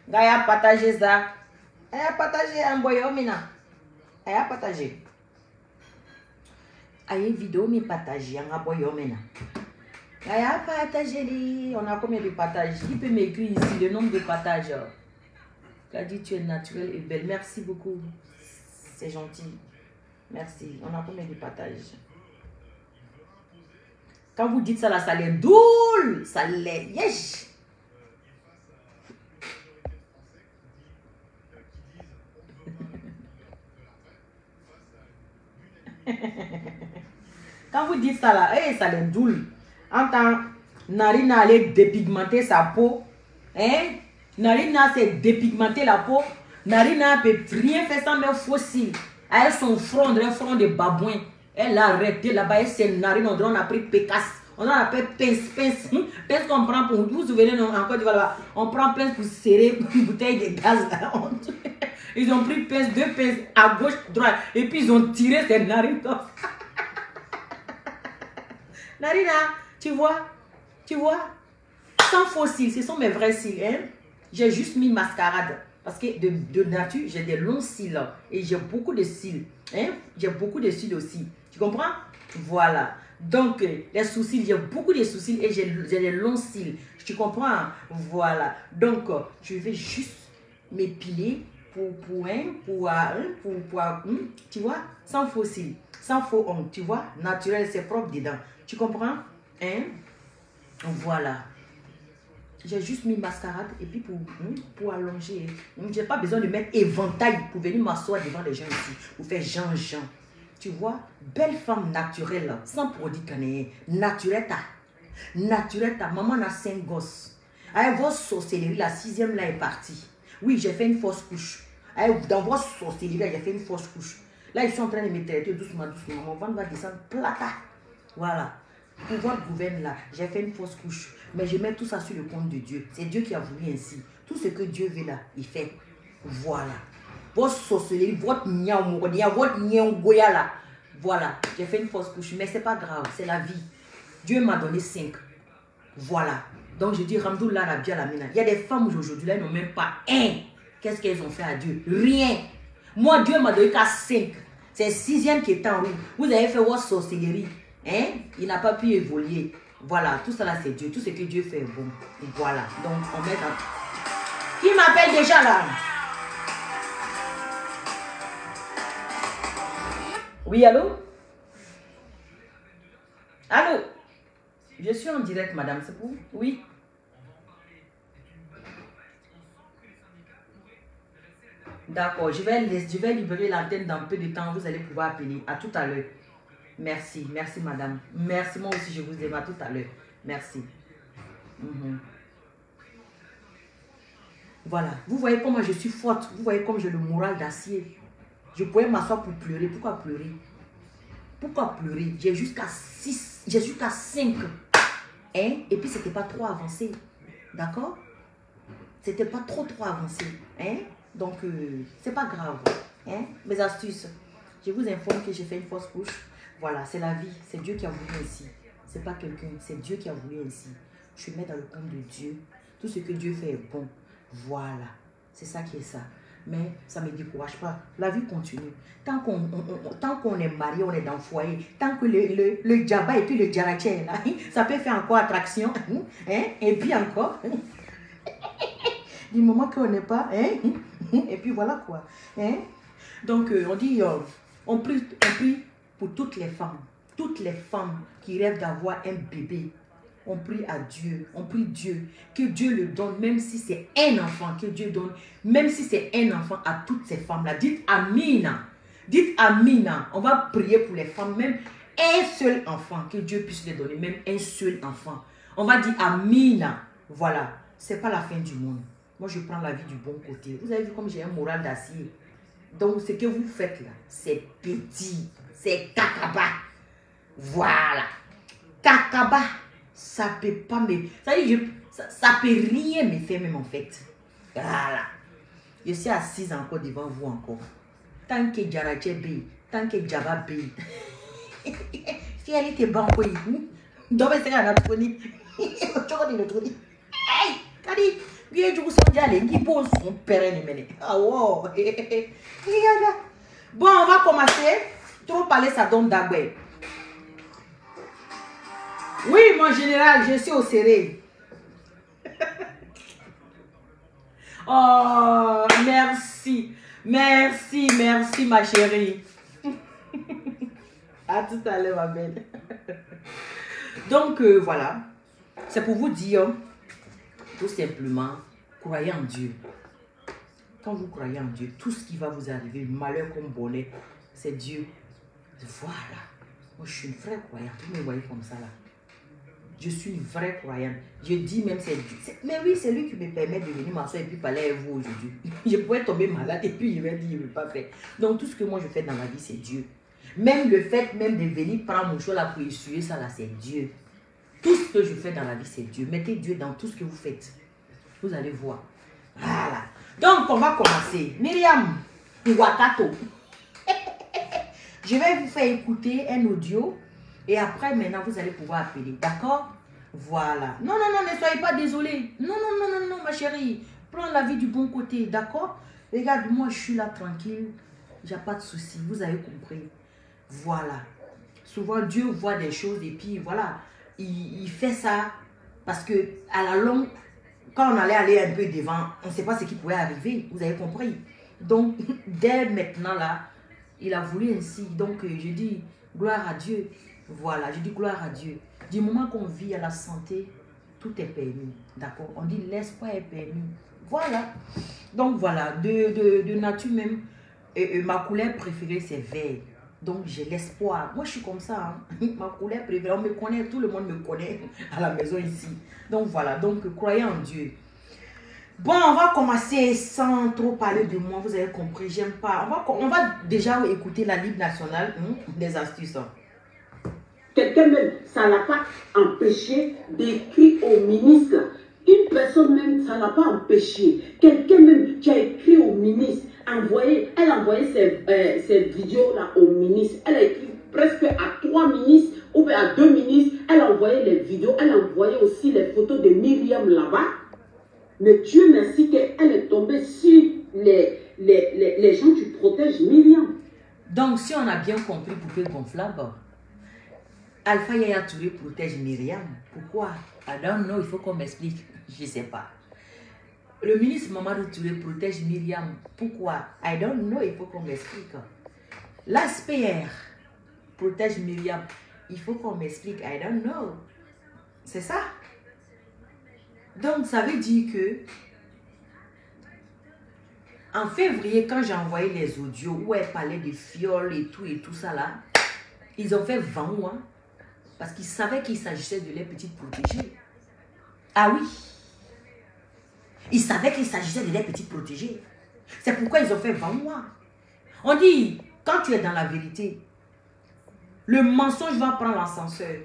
Gaya partager ça. Elle a partagé un boyo mina. Elle a partagé. Aïe vidéo mi partagé un boyo mina. Gaya partagé. On a combien de partages? Qui peut m'écrire ici le nombre de partages? Qu'a dit tu es naturelle et belle. Merci beaucoup. C'est gentil. Merci. On a combien de partages? Quand vous dites ça là, ça les doule. Ça les yesh. Quand vous dites ça là, hey, ça les doule. En tant Narina allait dépigmenter sa peau. Hein? Narina s'est dépigmenté la peau. Narina ne peut rien faire sans mes fossiles. Elle son front, le front de babouin. Elle a arrêté là-bas. Elle s'est narine. On a pris pécasse. On a appelé pince. Pince qu'on prend pour. Vous vous souvenez encore du là. On prend pince pour serrer une bouteille de gaz là. Ils ont pris pince, deux pinces à gauche, droite. Et puis ils ont tiré ses narines. Narina, tu vois? Sans faux cils, ce sont mes vrais cils. Hein? J'ai juste mis mascarade. Parce que de nature, j'ai des longs cils. Et j'ai beaucoup de cils. Hein? J'ai beaucoup de cils aussi. Tu comprends? Voilà. Donc, les sourcils, j'ai beaucoup de sourcils et j'ai des longs cils. Tu comprends? Voilà. Donc, je vais juste m'épiler tu vois? Sans faux cils. Sans faux ongles. Tu vois? Naturel, c'est propre dedans. Tu comprends? Hein? Voilà. J'ai juste mis mascarade et puis pour allonger. Je n'ai pas besoin de mettre éventail pour venir m'asseoir devant les gens ici. Pour faire Jean-Jean. Tu vois? Belle femme naturelle. Sans produit canéen. Naturelle ta. Maman a 5 gosses. Avec vos sorcelleries, la 6e là est partie. Oui, j'ai fait une fausse couche. Dans vos sorcelleries, j'ai fait une fausse couche. Là, ils sont en train de me traiter doucement. Mon ventre va descendre plata. Voilà. Pouvoir gouverne là. J'ai fait une fausse couche. Mais je mets tout ça sur le compte de Dieu. C'est Dieu qui a voulu ainsi. Tout ce que Dieu veut là, il fait. Voilà. Votre sorcellerie, votre niaoumournia, votre niaougoya là. Voilà. J'ai fait une fausse couche. Mais c'est pas grave. C'est la vie. Dieu m'a donné 5. Voilà. Donc je dis Ramdoullah Rabbi Alamina. Il y a des femmes aujourd'hui là, ils n'ont même pas un. Qu'est-ce qu'elles ont fait à Dieu? Rien. Moi, Dieu m'a donné qu'à 5. C'est 6e qui est en route. Vous avez fait votre sorcellerie. Hein? Il n'a pas pu évoluer. Voilà, tout ça là c'est Dieu. Tout ce que Dieu fait est bon. Voilà. Donc on met dans... Qui m'appelle déjà là? Oui, allô? Allô? Je suis en direct, madame, c'est pour? Oui. D'accord, je vais libérer l'antenne dans peu de temps. Vous allez pouvoir appeler. À tout à l'heure. Merci, merci madame. Merci, moi aussi je vous aime. À tout à l'heure. Merci. Voilà, vous voyez comment je suis forte. Vous voyez comme j'ai le moral d'acier. Je pourrais m'asseoir pour pleurer. Pourquoi pleurer? Pourquoi pleurer? J'ai jusqu'à 6, j'ai jusqu'à 5. Hein? Et puis c'était pas trop avancé. D'accord? C'était pas trop avancé. Hein? Donc, c'est pas grave. Hein? Mes astuces. Je vous informe que j'ai fait une fausse couche. Voilà, c'est la vie. C'est Dieu qui a voulu ainsi. C'est pas quelqu'un. C'est Dieu qui a voulu ainsi. Je mets dans le compte de Dieu. Tout ce que Dieu fait est bon. Voilà. C'est ça qui est ça. Mais ça ne me décourage pas. La vie continue. Tant qu'on est marié, on est dans le foyer. Tant que le djaba et puis le djaraché là, ça peut faire encore attraction. Hein? Et puis encore. Du moment qu'on n'est pas. Hein? Et puis voilà quoi. Hein? Donc on dit, on prie pour toutes les femmes. Toutes les femmes qui rêvent d'avoir un bébé. On prie à Dieu, on prie Dieu, que Dieu le donne, même si c'est un enfant, que Dieu donne, même si c'est un enfant à toutes ces femmes-là. Dites Amina, dites Amina, on va prier pour les femmes, même un seul enfant, que Dieu puisse les donner, même un seul enfant. On va dire Amina, voilà, c'est pas la fin du monde. Moi, je prends la vie du bon côté. Vous avez vu comme j'ai un moral d'acier. Donc, ce que vous faites là, c'est petit, c'est kakaba. Voilà, kakaba. Ça peut pas me... Ça peut rien me faire même en fait. Voilà. Je suis assise encore devant vous encore. Tant que Djaraché B, tant que Djaba B. Si elle était banco, Donc, c'est un Anthony. Hey, Kadi, viens du coup, son dialogue, qui pose son père. Ah, wow. Bon, on va commencer. Trop parler, ça donne d'agoué. Oui, mon général, je suis au serré. Oh, merci. Merci, merci, ma chérie. À tout à l'heure, ma belle. Donc, voilà. C'est pour vous dire, tout simplement, croyez en Dieu. Quand vous croyez en Dieu, tout ce qui va vous arriver, malheur comme bonheur, c'est Dieu. Voilà. Moi, je suis une vraie croyante. Vous me voyez comme ça, là. Je suis une vraie croyante. Je dis même c'est Dieu. Mais oui, c'est lui qui me permet de venir m'asseoir et puis parler avec vous aujourd'hui. Je pourrais tomber malade et puis je vais dire, je ne veux pas faire. Donc, tout ce que moi je fais dans la vie, c'est Dieu. Même le fait même de venir prendre mon choix là pour essuyer ça là, c'est Dieu. Tout ce que je fais dans la vie, c'est Dieu. Mettez Dieu dans tout ce que vous faites. Vous allez voir. Voilà. Donc, on va commencer. Myriam Iwakato. Je vais vous faire écouter un audio. Et après, maintenant, vous allez pouvoir appeler. D'accord? Voilà. Non, non, non, ne soyez pas désolés. Non, non, non, non, non, ma chérie. Prends la vie du bon côté. D'accord? Regarde, moi, je suis là tranquille. Il n'y a pas de souci. Vous avez compris. Voilà. Souvent, Dieu voit des choses et puis, voilà. Il fait ça parce que, à la longue, quand on allait aller un peu devant, on ne sait pas ce qui pouvait arriver. Vous avez compris? Donc, dès maintenant, là, il a voulu ainsi. Donc, je dis, gloire à Dieu. Voilà, je dis gloire à Dieu. Du moment qu'on vit à la santé, tout est permis. D'accord? On dit l'espoir est permis. Voilà. Donc voilà, de nature même, ma couleur préférée c'est vert. Donc j'ai l'espoir. Moi je suis comme ça. Hein? Ma couleur préférée, on me connaît, tout le monde me connaît à la maison ici. Donc voilà, donc croyez en Dieu. Bon, on va commencer sans trop parler de moi. Vous avez compris, j'aime pas. On va déjà écouter la Ligue nationale des astuces. Quelqu'un même, ça ne l'a pas empêché d'écrire au ministre. Une personne même, ça ne l'a pas empêché. Quelqu'un même qui a écrit au ministre, elle a envoyé ses vidéos-là au ministre. Elle a écrit presque à 3 ministres ou bien à 2 ministres. Elle a envoyé les vidéos, elle a envoyé aussi les photos de Myriam là-bas. Mais Dieu merci qu'elle est tombée sur les gens qui protègent Myriam. Donc, si on a bien compris Poupée Gonflable, Alpha Yaya Touré protège Myriam. Pourquoi? I don't know, il faut qu'on m'explique. Je ne sais pas. Le ministre Mamadou Touré protège Myriam. Pourquoi? I don't know, il faut qu'on m'explique. L'ASPR protège Myriam. Il faut qu'on m'explique. I don't know. C'est ça. Donc, ça veut dire que en février, quand j'ai envoyé les audios où elle parlait de fioles et tout ça là, ils ont fait 20 mois. Parce qu'ils savaient qu'il s'agissait de leurs petites protégées. Ah oui. Ils savaient qu'il s'agissait de leurs petites protégées. C'est pourquoi ils ont fait 20 mois. On dit, quand tu es dans la vérité, le mensonge va prendre l'ascenseur.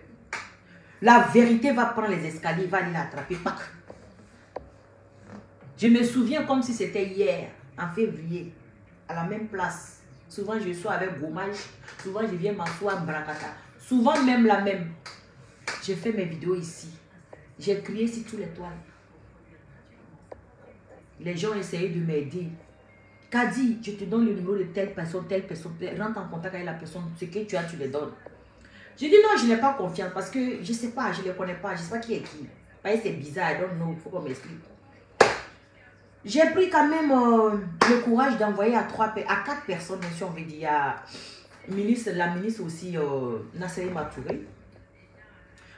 La vérité va prendre les escaliers, va aller l'attraper. Je me souviens comme si c'était hier, en février, à la même place. Souvent, je suis avec gommage. Souvent, je viens m'asseoir en bracata. Souvent même la même. J'ai fait mes vidéos ici. J'ai crié sur tous les toiles. Les gens essayaient de m'aider. Kadi, je te donne le numéro de telle personne. Rentre en contact avec la personne. Ce que tu as, tu les donnes. Je dis non, je n'ai pas confiance parce que je ne sais pas, je ne les connais pas. Je ne sais pas qui est qui. C'est bizarre, I don't know. Il faut qu'on m'explique. J'ai pris quand même le courage d'envoyer à 4 personnes, si on veut dire. La ministre aussi, Nasseri Matouré.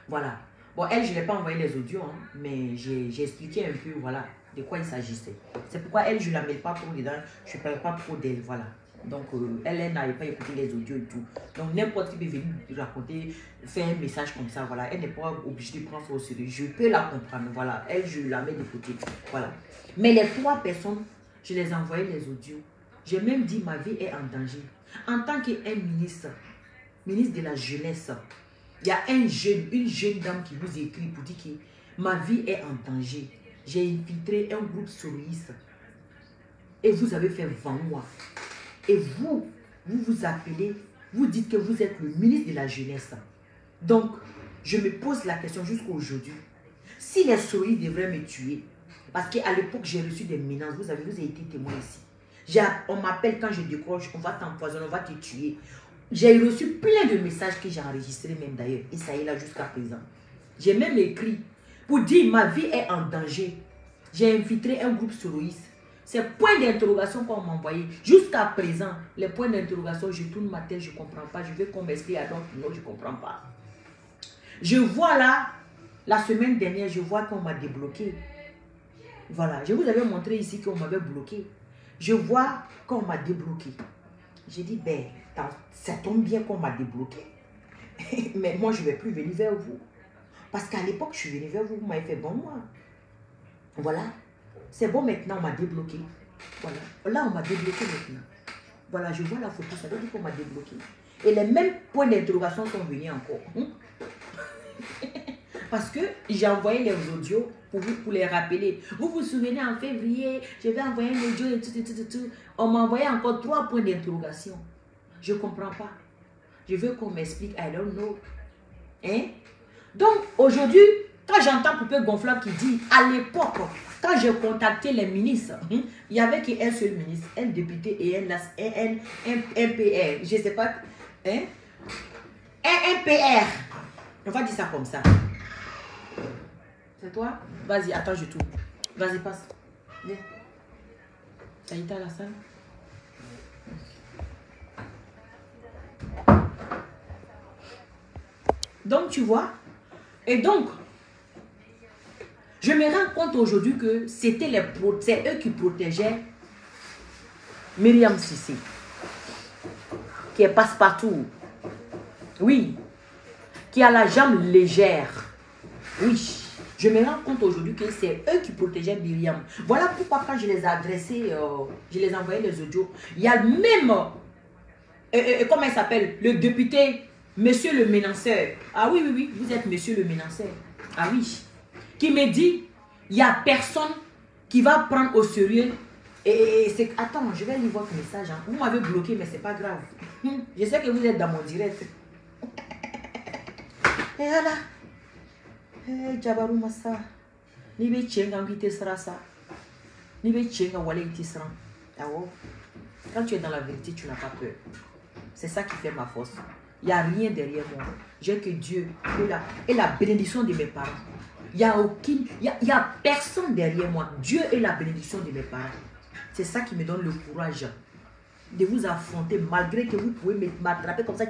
Voilà. Bon, elle, je ne l'ai pas envoyé les audios, hein, mais j'ai expliqué un peu, voilà, de quoi il s'agissait. C'est pourquoi elle, je ne la mets pas trop dedans, je ne parle pas trop d'elle, voilà. Donc, elle n'avait pas écouté les audios et tout. Donc, n'importe qui peut venir raconter, faire un message comme ça, voilà. Elle n'est pas obligée de prendre ça au sérieux. Je peux la comprendre, voilà. Elle, je la mets de côté, voilà. Mais les 3 personnes, je les ai envoyé les audios. J'ai même dit, ma vie est en danger. En tant qu'un ministre de la jeunesse, il y a une jeune dame qui vous écrit pour dire que ma vie est en danger. J'ai infiltré un groupe soloiste. Et vous avez fait 20 mois. Et vous appelez, vous dites que vous êtes le ministre de la jeunesse. Donc, je me pose la question jusqu'à aujourd'hui. Si les souris devraient me tuer, parce qu'à l'époque, j'ai reçu des menaces. Vous avez été témoin ici. On m'appelle quand je décroche, on va t'empoisonner, on va te tuer. J'ai reçu plein de messages que j'ai enregistrés même d'ailleurs. Et ça est là jusqu'à présent. J'ai même écrit pour dire ma vie est en danger. J'ai infiltré un groupe soroïste. Ces points d'interrogation qu'on m'a envoyé, jusqu'à présent, les points d'interrogation, je tourne ma tête, je ne comprends pas. Je veux qu'on m'explique, alors non, je ne comprends pas. Je vois là, la semaine dernière, je vois qu'on m'a débloqué. Voilà, je vous avais montré ici qu'on m'avait bloqué. Je vois qu'on m'a débloqué. J'ai dit, ben, ça tombe bien qu'on m'a débloqué. Mais moi, je ne vais plus venir vers vous. Parce qu'à l'époque, je suis venue vers vous, vous m'avez fait bon moi. Voilà. C'est bon maintenant, on m'a débloqué. Voilà. Là, on m'a débloqué maintenant. Voilà, je vois la photo, ça veut dire qu'on m'a débloqué. Et les mêmes points d'interrogation sont venus encore. Parce que j'ai envoyé les audios pour les rappeler. Vous vous souvenez, en février, je vais envoyer un audio et tout. On m'a envoyé encore 3 points d'interrogation. Je ne comprends pas. Je veux qu'on m'explique. I don't know. Hein? Donc, aujourd'hui, quand j'entends Poupée Gonflable qui dit, à l'époque, quand j'ai contacté les ministres, il n'y avait qu'un seul ministre, un député et un PR. Je ne sais pas. Hein? Un PR. On va dire ça comme ça. C'est toi? Vas-y, attends, je tourne. Vas-y, passe. Viens. Ça y est, à la salle. Donc, tu vois. Et donc, je me rends compte aujourd'hui que c'est eux qui protégeaient Myriam Cissé, qui est passe-partout. Oui. Qui a la jambe légère. Oui. Je me rends compte aujourd'hui que c'est eux qui protégeaient Myriam. Voilà pourquoi quand je les ai adressés, je les ai envoyés les audios. Il y a même, comment il s'appelle, le député, monsieur le Ménanceur. Ah oui, oui, oui, vous êtes monsieur le Ménanceur. Ah oui. Qui me dit, il n'y a personne qui va prendre au sérieux. Et c'est... Attends, je vais lire votre message. Hein. Vous m'avez bloqué, mais c'est pas grave. Je sais que vous êtes dans mon direct. Et voilà. Jabarou Massa. Ni be tchenga ngite sera ça. Ni be tchenga wale iti sera. Quand tu es dans la vérité, tu n'as pas peur. C'est ça qui fait ma force. Il n'y a rien derrière moi. J'ai que Dieu et la bénédiction de mes parents. Il n'y a aucune, il y a personne derrière moi. Dieu est la bénédiction de mes parents. C'est ça qui me donne le courage de vous affronter malgré que vous pouvez m'attraper comme ça,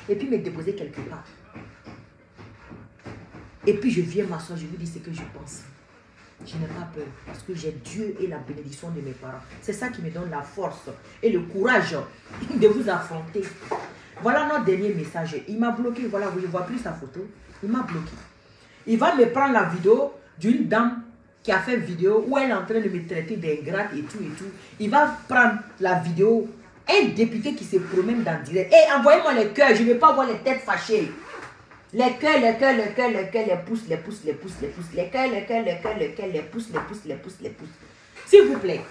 et puis me déposer quelque part. Et puis je viens m'asseoir, je vous dis ce que je pense. Je n'ai pas peur parce que j'ai Dieu et la bénédiction de mes parents. C'est ça qui me donne la force et le courage de vous affronter. Voilà notre dernier message. Il m'a bloqué, voilà, vous ne voyez plus sa photo. Il m'a bloqué. Il va me prendre la vidéo d'une dame qui a fait vidéo où elle est en train de me traiter d'ingrate et tout et tout. Il va prendre la vidéo, un député qui se promène dans le direct. Et envoyez-moi les cœurs, je ne veux pas voir les têtes fâchées. Les cœurs, les cœurs, les cœurs, les cœurs, les pouces, les pouces, les pouces, les pouces, les cœurs, les cœurs, les cœurs, les cœurs, les pouces, les pouces, les pouces, les pouces. S'il vous plaît.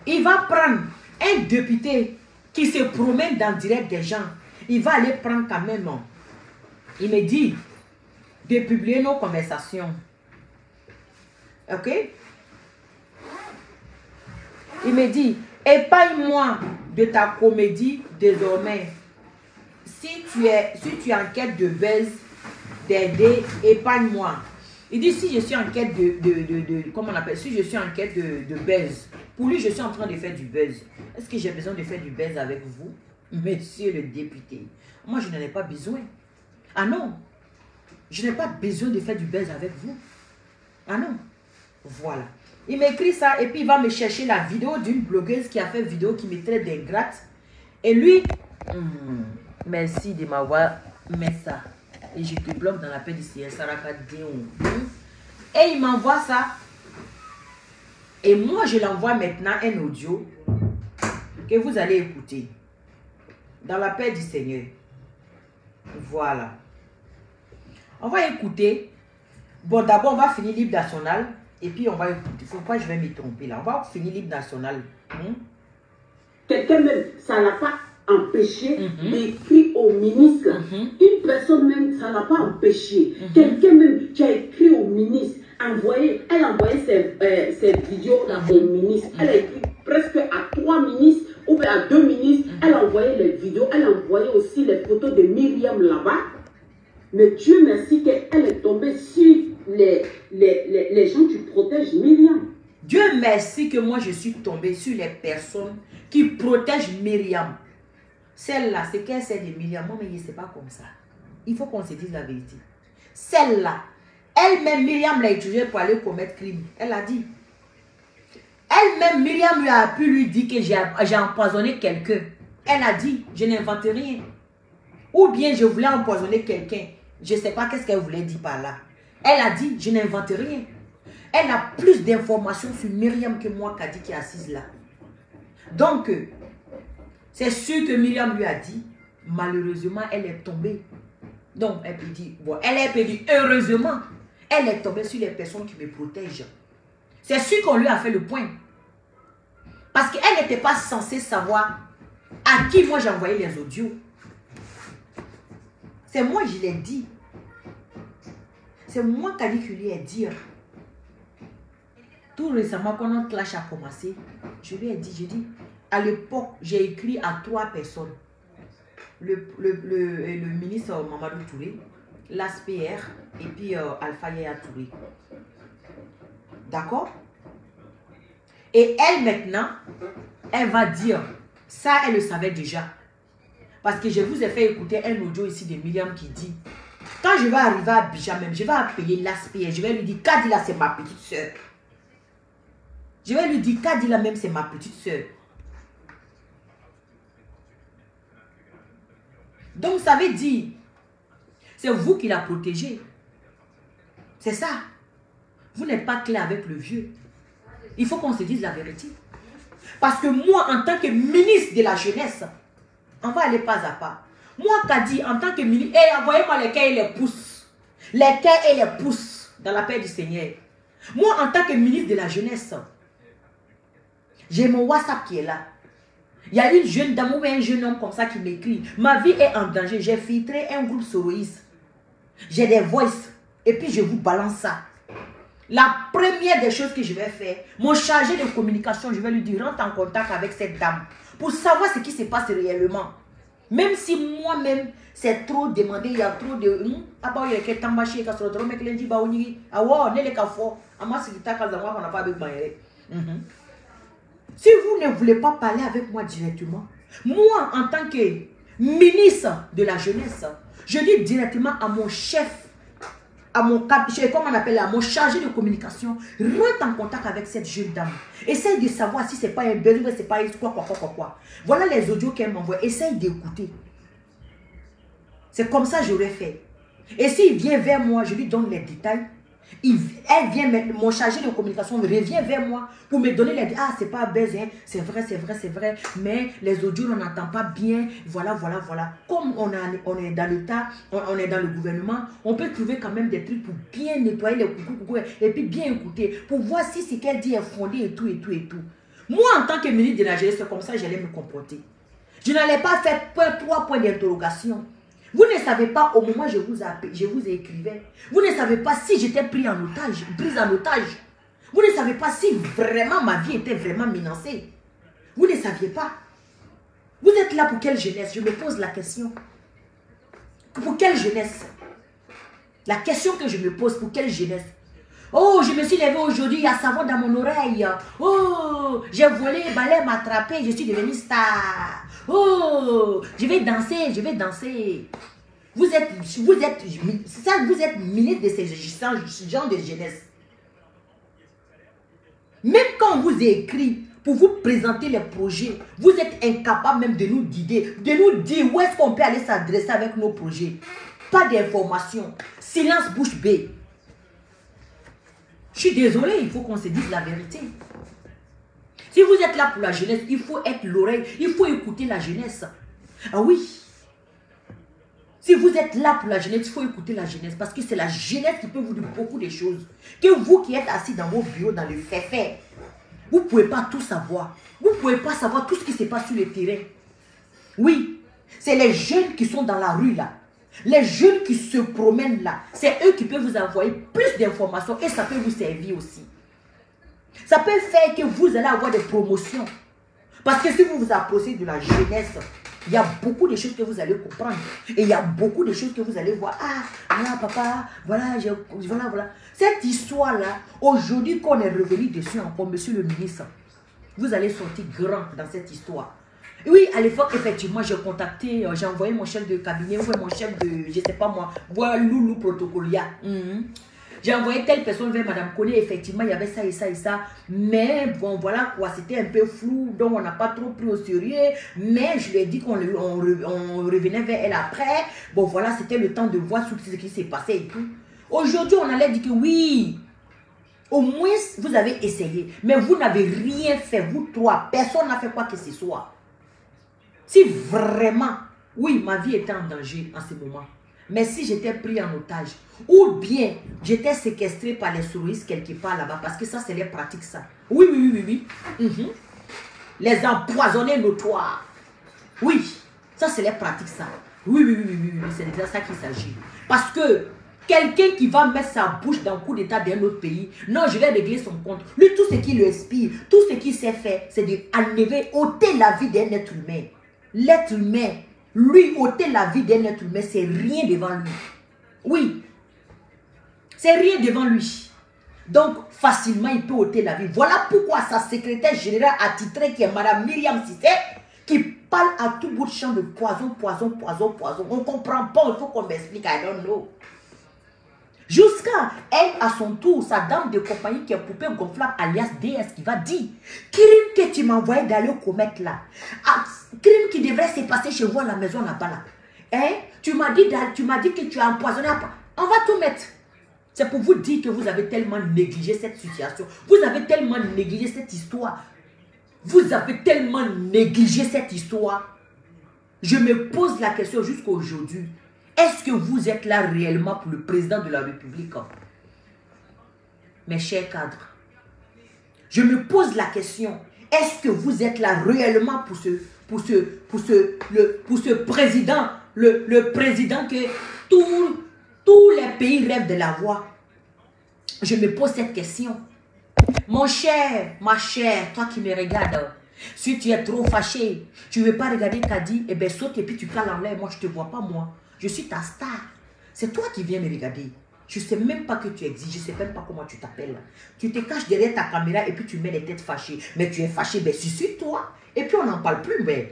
Il va prendre un député qui se promène dans le direct des gens. Il va aller prendre quand même. Il me dit de publier nos conversations. Ok? Il me dit, épargne-moi de ta comédie désormais. Si tu es en quête de buzz, d'aider, épargne-moi. Il dit, si je suis en quête comment on appelle, si je suis en quête de buzz, pour lui, je suis en train de faire du buzz. Est-ce que j'ai besoin de faire du buzz avec vous, monsieur le député? Moi, je n'en ai pas besoin. Ah non, je n'ai pas besoin de faire du buzz avec vous. Ah non, voilà. Il m'écrit ça et puis il va me chercher la vidéo d'une blogueuse qui a fait vidéo qui me traite d'ingrate. Et lui, merci de m'avoir mis ça. Et je te bloque dans la paix d'ici. Et il m'envoie ça. Et moi, je l'envoie maintenant un audio que vous allez écouter. Dans la paix du Seigneur. Voilà. On va écouter. Bon, d'abord, on va finir l'hymne national. Et puis, on va écouter. Il ne faut pas que je vais me tromper là. On va finir l'hymne national. Quelqu'un même, ça n'a pas empêché d'écrire au au ministre, une personne même, ça n'a pas empêché. Quelqu'un même qui a écrit au ministre, elle a envoyé ses vidéos là, au ministre. Elle a écrit presque à 3 ministres ou bien à 2 ministres. Elle a envoyé les vidéos, elle a envoyé aussi les photos de Myriam là-bas. Mais Dieu merci qu'elle est tombée sur les gens qui protègent Myriam. Dieu merci que moi je suis tombée sur les personnes qui protègent Myriam. Celle-là, c'est qu'elle sait de Myriam, mais ce n'est pas comme ça. Il faut qu'on se dise la vérité. Celle-là, elle-même, Myriam l'a utilisée pour aller commettre crime. Elle a dit. Elle-même, Myriam lui a pu lui dire que j'ai empoisonné quelqu'un. Elle a dit, je n'invente rien. Ou bien je voulais empoisonner quelqu'un. Je ne sais pas qu'est-ce qu'elle voulait dire par là. Elle a dit, je n'invente rien. Elle a plus d'informations sur Myriam que moi, Kadi, qui est assise là. Donc, c'est sûr que Myriam lui a dit, malheureusement, elle est tombée. Donc, elle peut dire, bon, elle peut dire, heureusement, elle est tombée sur les personnes qui me protègent. C'est sûr qu'on lui a fait le point. Parce qu'elle n'était pas censée savoir à qui moi j'ai envoyé les audios. C'est moi qui l'ai dit. C'est moi qui lui ai dit. Tout récemment, quand notre clash a commencé, je lui ai dit, à l'époque, j'ai écrit à 3 personnes. Le ministre Mamadou Touré, l'ASPR et puis Alpha Yaya Touré. D'accord? Et elle maintenant, elle va dire, ça elle le savait déjà. Parce que je vous ai fait écouter un audio ici de Myriam qui dit, quand je vais arriver à Abidjan même, je vais appeler l'ASPR, je vais lui dire, Kadila c'est ma petite soeur. Je vais lui dire, Kadila même c'est ma petite soeur. Donc ça veut dire, c'est vous qui la protégez. C'est ça. Vous n'êtes pas clair avec le vieux. Il faut qu'on se dise la vérité. Parce que moi, en tant que ministre de la jeunesse, on va aller pas à pas. Moi, Kadi, en tant que ministre, envoyez-moi les cailles et les pouces. Les cailles et les pouces dans la paix du Seigneur. Moi, en tant que ministre de la jeunesse, j'ai mon WhatsApp qui est là. Il y a une jeune dame ou un jeune homme comme ça qui m'écrit. Ma vie est en danger. J'ai filtré un groupe soroïste. J'ai des voices. Et puis je vous balance ça. La première des choses que je vais faire, mon chargé de communication, je vais lui dire, rentre en contact avec cette dame pour savoir ce qui se passe réellement. Même si moi-même, c'est trop demandé, il y a trop de... Si vous ne voulez pas parler avec moi directement, moi, en tant que ministre de la jeunesse, je dis directement à mon chef, à mon comment on appelle, à mon chargé de communication, rentre en contact avec cette jeune dame. Essaye de savoir si c'est pas un besoin, c'est pas quoi. Voilà les audios qu'elle m'envoie. Essaye d'écouter. C'est comme ça que j'aurais fait. Et s'il vient vers moi, je lui donne les détails. Elle vient, mon chargé de communication revient vers moi pour me donner les détails. Ah, c'est pas besoin, c'est vrai, mais les audios, on n'entend pas bien. Voilà. Comme on est dans l'État, on est dans le gouvernement, on peut trouver quand même des trucs pour bien nettoyer les coucou et puis bien écouter pour voir si ce qu'elle dit est fondé et tout. Moi, en tant que ministre de la jeunesse, c'est comme ça que j'allais me comporter. Je n'allais pas faire 3 points d'interrogation. Vous ne savez pas, au moment où je vous ai écrivé, vous ne savez pas si j'étais prise en otage. Vous ne savez pas si vraiment ma vie était vraiment menacée. Vous ne saviez pas. Vous êtes là pour quelle jeunesse? Je me pose la question. Pour quelle jeunesse? La question que je me pose, pour quelle jeunesse? Oh, je me suis levée aujourd'hui, il y a savon dans mon oreille. Oh, j'ai volé, balai m'a attrapé, je suis devenue star. Oh, je vais danser. Vous êtes ministre de ce genre de jeunesse. Même quand on vous a écrit pour vous présenter les projets, vous êtes incapable même de nous guider, de nous dire où est-ce qu'on peut aller s'adresser avec nos projets. Pas d'informations. Silence bouche bée. Je suis désolée, il faut qu'on se dise la vérité. Si vous êtes là pour la jeunesse, il faut être l'oreille, il faut écouter la jeunesse. Ah oui. Si vous êtes là pour la jeunesse, il faut écouter la jeunesse. Parce que c'est la jeunesse qui peut vous dire beaucoup de choses. Que vous qui êtes assis dans vos bureaux, dans le fait, vous ne pouvez pas tout savoir. Vous ne pouvez pas savoir tout ce qui se passe sur le terrain. Oui. C'est les jeunes qui sont dans la rue là. Les jeunes qui se promènent là. C'est eux qui peuvent vous envoyer plus d'informations et ça peut vous servir aussi. Ça peut faire que vous allez avoir des promotions. Parce que si vous vous approchez de la jeunesse, il y a beaucoup de choses que vous allez comprendre. Et il y a beaucoup de choses que vous allez voir. Ah, voilà papa, voilà, voilà. Cette histoire-là, aujourd'hui qu'on est revenu dessus encore, monsieur le ministre, vous allez sortir grand dans cette histoire. Oui, à l'époque, effectivement, j'ai contacté, j'ai envoyé mon chef de cabinet, ou mon chef de, je ne sais pas moi, voir Loulou Protocolia. J'ai envoyé telle personne vers Madame Koné, effectivement, il y avait ça et ça et ça. Mais bon, voilà quoi, c'était un peu flou, donc on n'a pas trop pris au sérieux. Mais je lui ai dit qu'on revenait vers elle après. Bon, voilà, c'était le temps de voir tout ce qui s'est passé et tout. Aujourd'hui, on allait dire que oui, au moins, vous avez essayé. Mais vous n'avez rien fait, vous trois. Personne n'a fait quoi que ce soit. Si vraiment, oui, ma vie était en danger en ce moment. Mais si j'étais pris en otage, ou bien j'étais séquestré par les souristes quelque part là-bas, parce que ça, c'est les pratiques, ça. Oui, oui, oui, oui, oui. Les empoisonnés notoires. Oui, ça, c'est les pratiques, ça. Oui, oui, oui, oui, oui, c'est de ça qu'il s'agit. Parce que quelqu'un qui va mettre sa bouche dans le coup d'état d'un autre pays, non, je vais régler son compte. Lui, tout ce qui lui inspire, tout ce qu'il sait faire, c'est d'enlever, ôter la vie d'un être humain. L'être humain, lui, ôter la vie d'un être humain, c'est rien devant lui. Oui. C'est rien devant lui. Donc, facilement, il peut ôter la vie. Voilà pourquoi sa secrétaire générale attitrée, qui est Madame Myriam Cissé, qui parle à tout bout de champ de poison, poison, poison, poison. On ne comprend pas, il faut qu'on m'explique, I don't know. Jusqu'à elle, à son tour, sa dame de compagnie qui est poupée gonflable, alias DS, qui va dire, crime que tu m'envoyais d'aller commettre là, crime qui devrait se passer chez vous à la maison là-bas là. Hein? Tu m'as dit que tu as empoisonné, on va tout mettre. C'est pour vous dire que vous avez tellement négligé cette situation, vous avez tellement négligé cette histoire, vous avez tellement négligé cette histoire. Je me pose la question jusqu'à aujourd'hui. Est-ce que vous êtes là réellement pour le président de la République? Mes chers cadres, je me pose la question. Est-ce que vous êtes là réellement pour ce président, le président que tous les pays rêvent de l'avoir? Je me pose cette question. Mon cher, ma chère, toi qui me regardes, si tu es trop fâché, tu ne veux pas regarder Kadi, eh bien saute et puis tu cales en l'air. Moi, je ne te vois pas, moi. Je suis ta star. C'est toi qui viens me regarder. Je ne sais même pas que tu existes. Je ne sais même pas comment tu t'appelles. Tu te caches derrière ta caméra et puis tu mets les têtes fâchées. Mais tu es fâché, ben suicide-toi. Et puis on n'en parle plus, ben.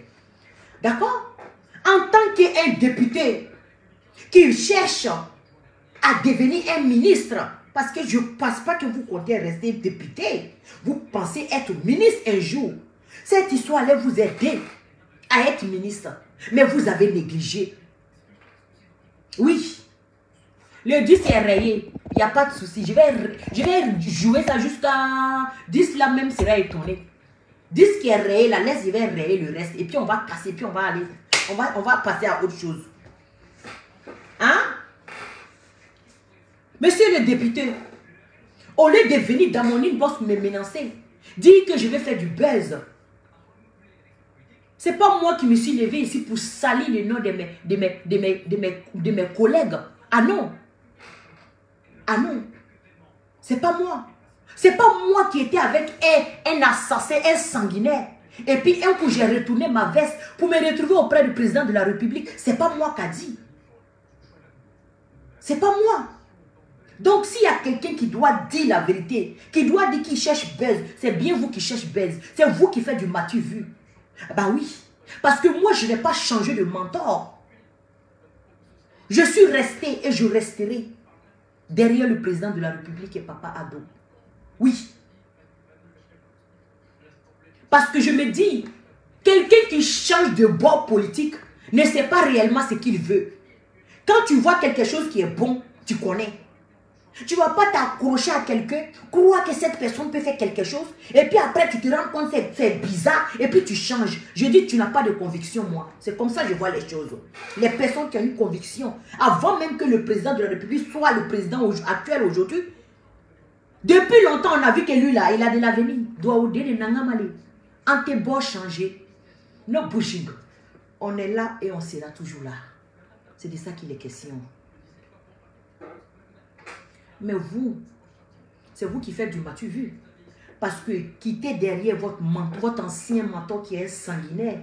D'accord? En tant qu'un député qui cherche à devenir un ministre, parce que je ne pense pas que vous comptez rester député. Vous pensez être ministre un jour. Cette histoire allait vous aider à être ministre. Mais vous avez négligé. Oui. Le 10 est rayé. Il n'y a pas de souci. Je vais jouer ça jusqu'à 10 là même sera étonné. 10 qui est rayé, la laisse, je vais rayer le reste. Et puis on va casser, puis on va aller. On va passer à autre chose. Hein? Monsieur le député, au lieu de venir dans mon inbox me menacer, dire que je vais faire du buzz. Ce n'est pas moi qui me suis levé ici pour salir le nom de mes collègues. Ah non. Ah non. Ce n'est pas moi. Ce n'est pas moi qui étais avec un assassin, un sanguinaire. Et puis un coup j'ai retourné ma veste pour me retrouver auprès du président de la République. Ce n'est pas moi qui a dit. Ce n'est pas moi. Donc s'il y a quelqu'un qui doit dire la vérité, qui doit dire qu'il cherche buzz, c'est bien vous qui cherchez buzz. C'est vous qui faites du matu vu. Ben oui, parce que moi je n'ai pas changé de mentor. Je suis resté et je resterai derrière le président de la République et Papa Ado. Oui. Parce que je me dis, quelqu'un qui change de bord politique ne sait pas réellement ce qu'il veut. Quand tu vois quelque chose qui est bon, tu connais. Tu ne vas pas t'accrocher à quelqu'un, croire que cette personne peut faire quelque chose, et puis après tu te rends compte que c'est bizarre, et puis tu changes. Je dis tu n'as pas de conviction, moi. C'est comme ça que je vois les choses. Les personnes qui ont une conviction, avant même que le président de la République soit le président actuel aujourd'hui, depuis longtemps on a vu que lui là, il a de l'avenir. Doit au de Nangamali. En te beau changer. No pushing. On est là et on sera toujours là. C'est de ça qu'il est question. Mais vous, c'est vous qui faites du matu vu. Parce que quitter derrière votre ancien mentor qui est sanguinaire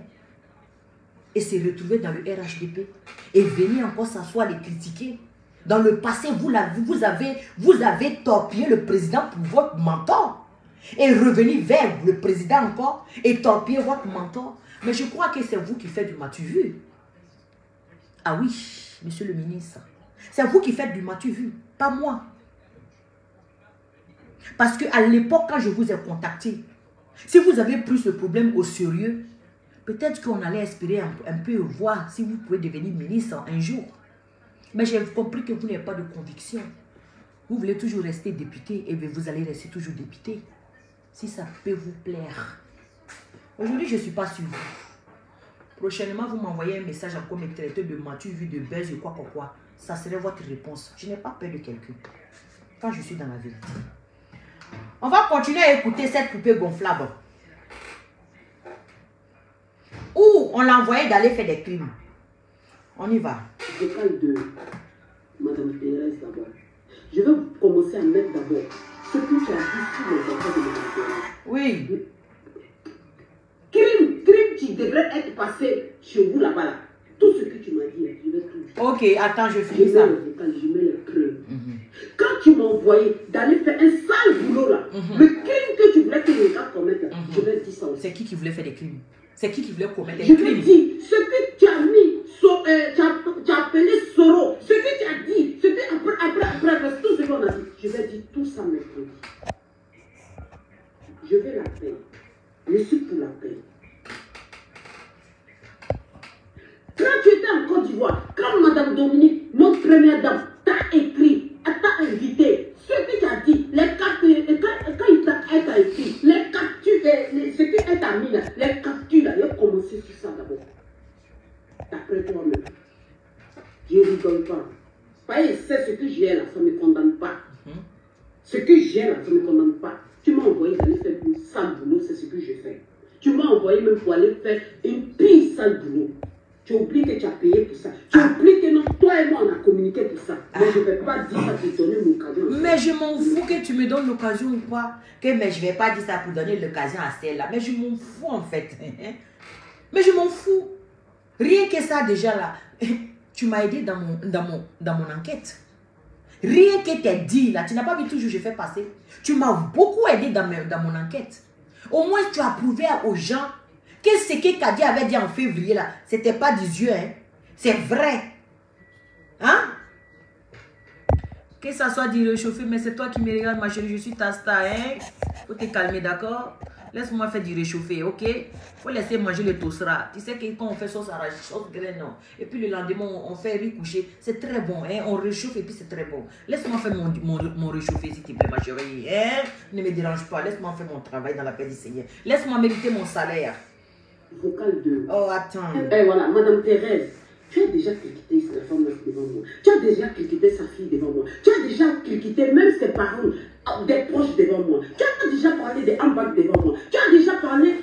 et se retrouver dans le RHDP et venir encore s'asseoir et critiquer. Dans le passé, vous avez torpillé le président pour votre mentor et revenu vers le président encore et torpiller votre mentor. Mais je crois que c'est vous qui faites du matu vu. Ah oui, monsieur le ministre. C'est vous qui faites du matu vu, pas moi. Parce qu'à l'époque, quand je vous ai contacté, si vous avez pris ce problème au sérieux, peut-être qu'on allait espérer un peu voir si vous pouvez devenir ministre un jour. Mais j'ai compris que vous n'avez pas de conviction. Vous voulez toujours rester député et vous allez rester toujours député. Si ça peut vous plaire. Aujourd'hui, je ne suis pas sur vous. Prochainement, vous m'envoyez un message encore me traiter de matu vu de buzz et quoi. Ça serait votre réponse. Je n'ai pas peur de quelqu'un. Quand je suis dans la vérité. On va continuer à écouter cette poupée gonflable. Ou on l'a envoyé d'aller faire des crimes. On y va. Je parle de Madame Thérèse d'abord. Je vais commencer à mettre d'abord ce que tu as dit sur les enfants de Madame Thérèse. Oui. Crime qui devrait être passé chez vous là-bas. Là. Tout ce que tu m'as dit, je vais tout. Ok, attends, je finis ça. Je mets les preuves. Quand tu m'as envoyé d'aller faire un sale boulot là, le crime que tu voulais que les gars commettent, je vais dire ça aussi. C'est qui voulait faire des crimes? C'est qui voulait commettre des crimes? Je vais dire, ce que tu as mis, tu as appelé Soro, ce que tu as dit, ce que après tout ce qu'on a dit, je vais dire tout ça mercredi. Je vais la payer. Je suis pour la payer. Quand tu étais en Côte d'Ivoire, quand Madame Dominique, notre première dame, t'a écrit, t'a invité, ce que tu as dit, les captures, quand elle t'a écrit, les captures, ce qu'elle t'a mis là, les captures là, il a commencé sur ça d'abord. D'après toi-même. Je ne rigole pas. Parce que c'est ce que j'ai là, ça ne me condamne pas. Ce que j'ai là, ça ne me condamne pas. Tu m'as envoyé d'aller faire une sale boulot, c'est ce que je fais. Tu m'as envoyé même pour aller faire une pire sale boulot. Tu oublies que tu as payé pour ça. Tu oublies que non, toi et moi on a communiqué pour ça. Mais je ne vais pas dire ça pour donner l'occasion. Mais je m'en fous que tu me donnes l'occasion ou pas. Mais je ne vais pas dire ça pour donner l'occasion à celle-là. Mais je m'en fous en fait. Mais je m'en fous. Rien que ça déjà là. Tu m'as aidé dans mon enquête. Rien que t'es dit là. Tu n'as pas vu toujours je fais passer. Tu m'as beaucoup aidé dans mon enquête. Au moins tu as prouvé aux gens que ce que Kadi avait dit en février là, c'était pas des yeux, hein. C'est vrai. Hein? Que ça soit du réchauffé, mais c'est toi qui me regardes, ma chérie, je suis ta star, hein. Faut te calmer, d'accord? Laisse-moi faire du réchauffé, ok? Faut laisser manger le toastera. Tu sais que quand on fait sauce arachide, sauce graine, non. Et puis le lendemain, on fait riz couché. C'est très bon, hein? On réchauffe et puis c'est très bon. Laisse-moi faire mon réchauffé, s'il te plaît, ma chérie, hein? Ne me dérange pas. Laisse-moi faire mon travail dans la paix du Seigneur. Laisse-moi mériter mon salaire. Vocal 2. Oh, attends. Et voilà, Madame Thérèse, tu as déjà critiqué cette femme devant moi. Tu as déjà critiqué sa fille devant moi. Tu as déjà critiqué même ses parents, des proches devant moi. Tu as déjà parlé des Ambak devant moi. Tu as déjà parlé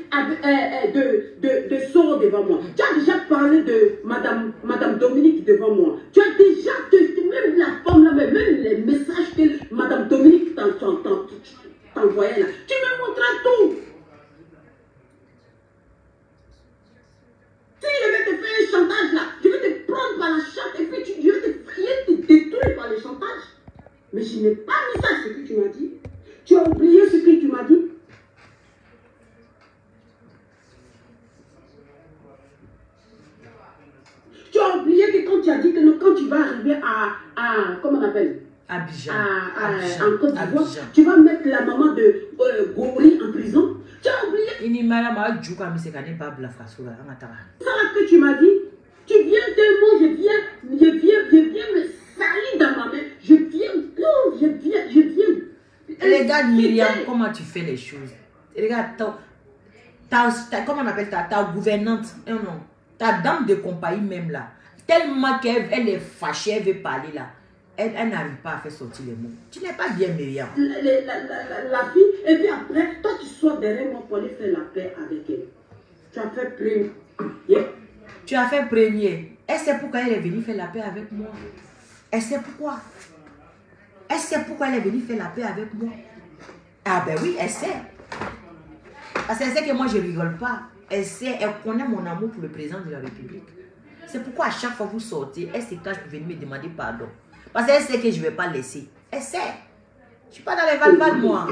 de Soro devant moi. Tu as déjà parlé de Madame Dominique devant moi. Tu as déjà, même la femme là, même les messages que Madame Dominique t'envoyait là. Tu me montras tout. Si je vais te faire un chantage là, je vais te prendre par la chatte et puis je vais te détruire par le chantage. Mais je n'ai pas mis ça, ce que tu m'as dit. Tu as oublié ce que tu m'as dit. Tu as oublié que quand tu as dit que quand tu vas arriver à comment on appelle? Abidjan. En Côte d'Ivoire, tu vas mettre la maman de Gori en prison. Tu as oublié. C'est ça que tu m'as dit. Tu viens tellement, je viens me salir dans ma main. Je viens. Regarde Myriam, comment tu fais les choses. Regarde, comment on appelle ta gouvernante, non, ta dame de compagnie même là. Tellement qu'elle est fâchée, elle veut parler là. Elle n'arrive pas à faire sortir les mots. Tu n'es pas bien, Myriam. La fille, et puis après, toi tu sors derrière moi pour aller faire la paix avec elle. Tu as fait plus. Yeah. Tu as fait premier. Elle sait pourquoi elle est venue faire la paix avec moi. Elle sait pourquoi. Elle sait pourquoi elle est venue faire la paix avec moi. Ah ben oui, elle sait. Parce qu'elle sait que moi, je ne rigole pas. Elle sait, elle connaît mon amour pour le président de la République. C'est pourquoi à chaque fois que vous sortez, elle se cache pour venir me demander pardon. Parce qu'elle sait que je ne vais pas laisser. Elle sait. Je ne suis pas dans les val-val, moi.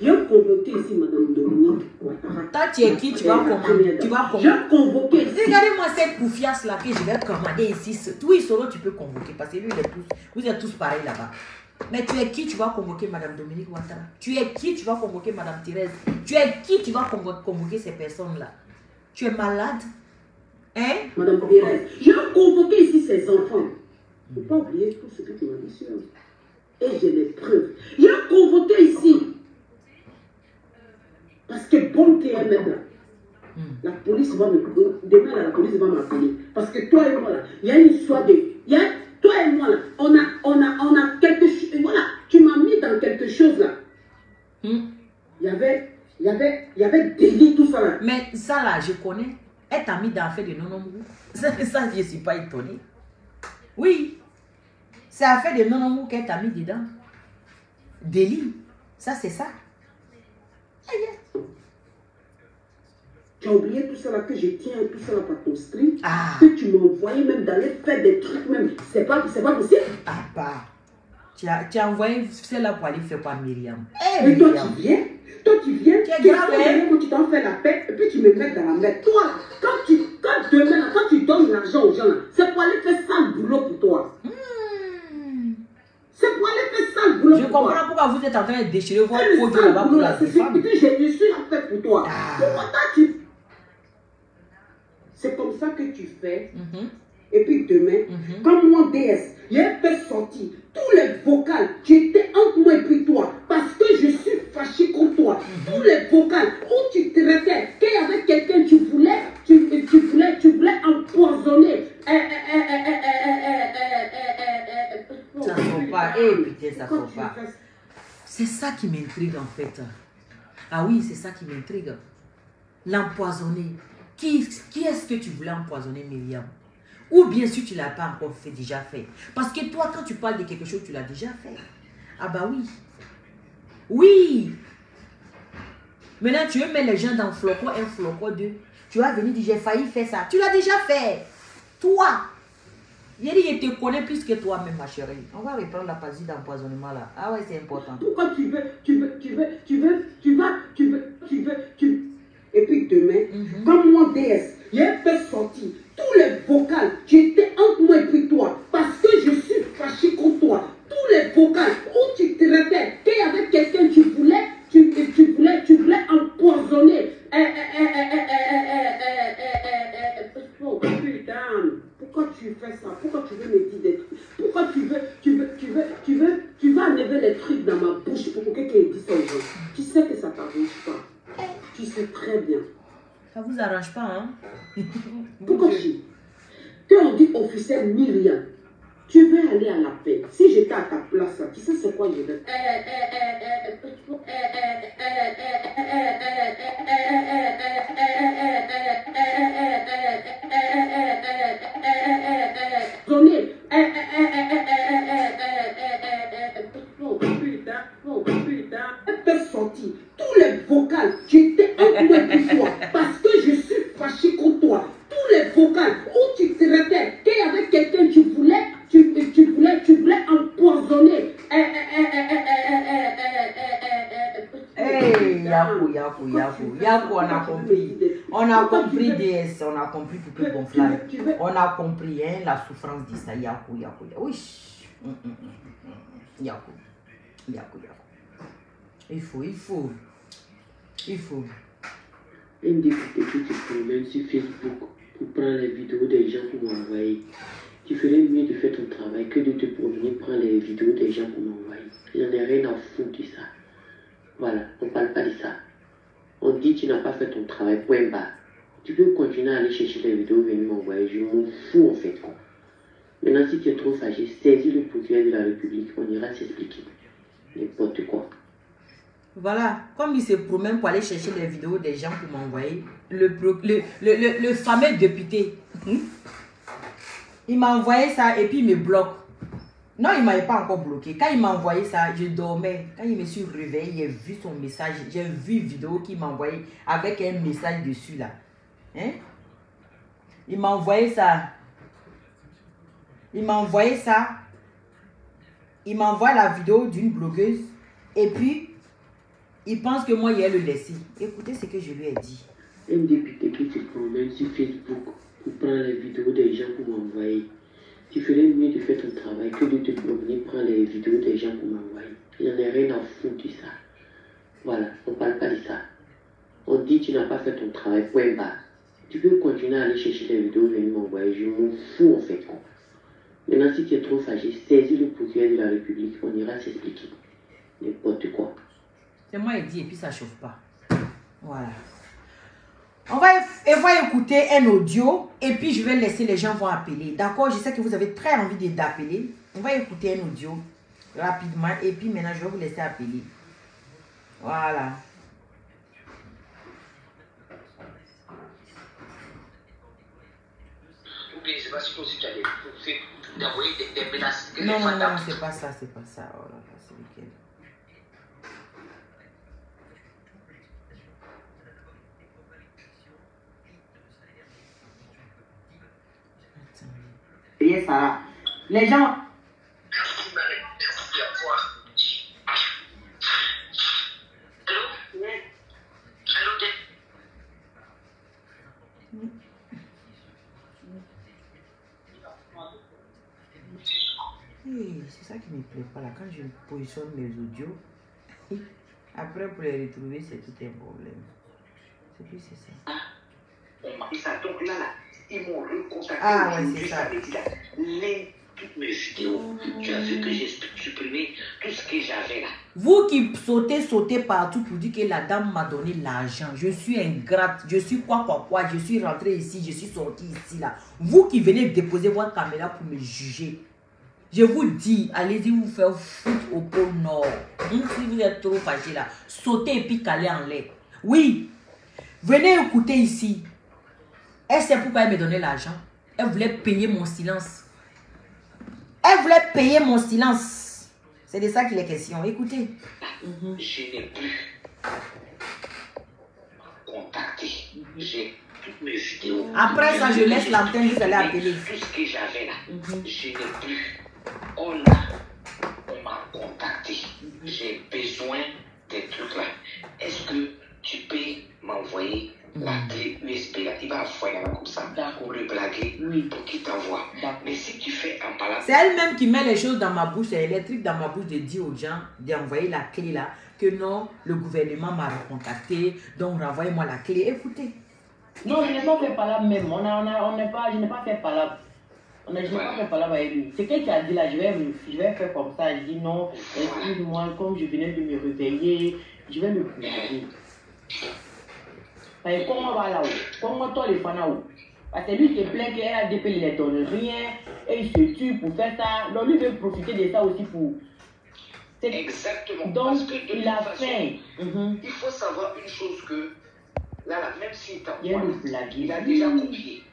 J'ai convoqué ici Madame Dominique. Toi, tu es qui? Tu vas commander. J'ai convoqué ici. Regardez-moi cette poufiasse là que je vais commander ici. Oui, solo, tu peux convoquer. Parce que lui, vous êtes tous pareils là-bas. Mais tu es qui? Tu vas convoquer Madame Dominique Ouattara? Tu es qui? Tu vas convoquer Madame Thérèse? Tu es qui? Tu vas convoquer ces personnes-là? Tu es malade? Hein? Madame Thérèse, j'ai convoqué ici ses enfants. Il ne faut pas oublier tout ce que tu m'as dit sur eux. Et j'ai les preuves. J'ai convoqué ici. Parce que bon t'es un mec là. La police va me... Demain, la police va m'appeler. Parce que toi et moi là, il y a une histoire de... Toi et moi là, on a quelque chose... Voilà, tu m'as mis dans quelque chose là. Il y avait délit, tout ça là. Mais ça là, je connais. Elle t'a mis dans l'affaire de non-amour. Ça, je ne suis pas étonnée. Oui. C'est l'affaire de non-amour qu'elle t'a mis dedans. Délit. Ça, c'est ça. Tu as oublié tout ça là, que je tiens tout ça là par ton script. Ah. Que tu m'envoyais même d'aller faire des trucs même. C'est pas possible. Ah bah. Tu as envoyé celle-là pour aller faire par Myriam. Et toi tu viens. Tu es grave, hein? Quand tu t'en fais la paix, et puis tu me mets dans la mer. Toi, quand demain, là, quand tu donnes l'argent aux gens, c'est pour aller faire ça le boulot pour toi. C'est pour aller faire ça le boulot pour toi. Je comprends pourquoi vous êtes en train de déchirer votre peau là-bas pour la femme. Je suis en fait pour toi. Pourquoi tu... C'est comme ça que tu fais. Et puis demain, comme mon DS, j'ai fait sortir tous les vocales qui étaient entre moi et puis toi. Parce que je suis fâché contre toi. Tous les vocales où tu traitais qu'il y avait quelqu'un, tu voulais empoisonner. Ça ne faut pas. Putain, ça ne faut pas. C'est ça qui m'intrigue en fait. Ah oui, c'est ça qui m'intrigue. L'empoisonner. Qui est-ce que tu voulais empoisonner, Myriam? Ou bien si tu ne l'as pas encore déjà fait. Parce que toi, quand tu parles de quelque chose, tu l'as déjà fait. Ah bah oui. Oui. Maintenant, tu veux mettre les gens dans flocon 1, flocon 2. Tu vas venir dire, j'ai failli faire ça. Tu l'as déjà fait. Toi. Il dit, je te connais plus que toi-même, ma chérie. On va reprendre la partie d'empoisonnement là. Ah ouais, c'est important. Pourquoi tu veux. Et puis demain, comme mon DS, j'ai fait sortir tous les vocales qui étaient entre moi et puis toi. Parce que je suis fâché contre toi. Tous les vocales où tu traitais qu'il y avait quelqu'un, tu voulais empoisonner. Oh putain, pourquoi tu fais ça? Pourquoi tu veux me dire des trucs? Pourquoi tu vas enlever les trucs dans ma bouche pour que quelqu'un dise ça aux gens? Tu sais que ça ne t'arrange pas. Tu sais très bien. Ça vous arrange pas, hein? Pourquoi quand on dit officiel Myriam, tu veux aller à la paix. Si j'étais à ta place, tu sais c'est quoi je vais donner. Fais sortir tous les vocales qui étaient entre moi et toi. Parce que je suis fâché contre toi. Tous les vocales où tu traitais qu'il y avait quelqu'un, tu voulais empoisonner. Yakou, on a compris. On a compris DS, on a compris Poupée Gonflable. On a compris hein, la souffrance de ça. Yakou. Oui. Yakou. Il faut. Une des petites problèmes sur Facebook pour prendre les vidéos des gens pour m'envoyer. Tu ferais mieux de faire ton travail que de te promener prendre les vidéos des gens pour m'envoyer. J'en ai rien à foutre de ça. Voilà, on parle pas de ça. On dit tu n'as pas fait ton travail, point barre. Tu peux continuer à aller chercher les vidéos, venir m'envoyer. Je m'en fous en fait quoi. Maintenant si tu es trop fâché, saisis le procureur de la République, on ira s'expliquer. N'importe quoi. Voilà, comme il se promène pour aller chercher les vidéos des gens pour m'envoyer, le fameux député, Il m'a envoyé ça et puis il me bloque. Non, il ne m'avait pas encore bloqué. Quand il m'a envoyé ça, je dormais. Quand il me suis réveillé, j'ai vu son message. J'ai vu une vidéo qu'il m'a envoyé avec un message dessus là. Hein? Il m'a envoyé ça. Il m'a envoyé ça. Il m'envoie la vidéo d'une blogueuse. Et puis, il pense que moi, il a le laissé. Écoutez ce que je lui ai dit. Un député qui se promène sur Facebook pour prendre les vidéos des gens pour m'envoyer. Tu ferais mieux de faire ton travail que de te promener prendre les vidéos des gens pour m'envoyer. Il n'en a rien à foutre de ça. Voilà, on ne parle pas de ça. On dit tu n'as pas fait ton travail, point barre. Tu peux continuer à aller chercher les vidéos, venir m'envoyer. Je m'en fous en fait. Maintenant, si tu es trop fâché, saisis le procureur de la République. On ira s'expliquer. N'importe quoi. C'est moi qui dis et puis ça ne chauffe pas. Voilà. On va écouter un audio et puis je vais laisser les gens vont appeler. D'accord? Je sais que vous avez très envie d'appeler. On va écouter un audio rapidement et puis maintenant je vais vous laisser appeler. Voilà. C'est pas si aussi tu as d'envoyer des menaces. Non, non, non, c'est pas ça, c'est pas ça. Oh là là, c'est lequel? Et ça, les gens. Merci Marie, merci à toi. Allô? Oui. Allô, c'est ça qui me plaît pas là. Quand je positionne mes audios, après pour les retrouver, c'est tout un problème. C'est plus c'est ça. On m'a dit ça, donc là, ils m'ont recontacté. Ah ouais, c'est ça. Toutes mes vidéos, tu as vu que j'ai supprimé tout ce que j'avais là. Vous qui sautez partout pour dire que la dame m'a donné l'argent. Je suis ingrate, je suis quoi, je suis rentré ici, je suis sorti ici là. Vous qui venez déposer votre caméra pour me juger. Je vous dis, allez-y vous faire foutre au pôle Nord. Si vous êtes trop fâché là, sautez et puis calez en l'air. Oui, venez écouter ici. Elle sait pourquoi elle me donnait l'argent. Elle voulait payer mon silence. Elle voulait payer mon silence. C'est de ça qu'il est question. Écoutez. Je n'ai plus contacté. J'ai toutes mes vidéos. Après ça, je laisse l'antenne, vous allez appeler. Tout ce que j'avais là, je n'ai plus. Oh là, on m'a contacté. J'ai besoin des trucs là. Est-ce que tu peux m'envoyer la clé USB là? Il va envoyer là comme ça pour le blaguer pour qu'il t'envoie. Mais si tu fais un palace. C'est elle-même qui met les choses dans ma bouche électrique, dans ma bouche, de dire aux gens d'envoyer la clé là. Que non, le gouvernement m'a recontacté, donc renvoyez-moi la clé. Écoutez. Non, je n'ai pas fait palabre même. Je n'ai pas fait palabre. Je n'ai pas fait palabre avec lui. C'est qu'elle qui a dit là, je vais faire comme ça. Je dis non, excuse-moi, comme je venais de me réveiller, je vais me plaindre. Comment va là-haut? Comment toi les fans là-haut? Parce que lui se plaint qu'elle a DP, il ne donne rien, et il se tue pour faire ça. Donc lui veut profiter de ça aussi pour. Exactement. Donc parce que de il a façon, fait. Il faut savoir une chose que là, même s'il t'envoie, il a déjà copié.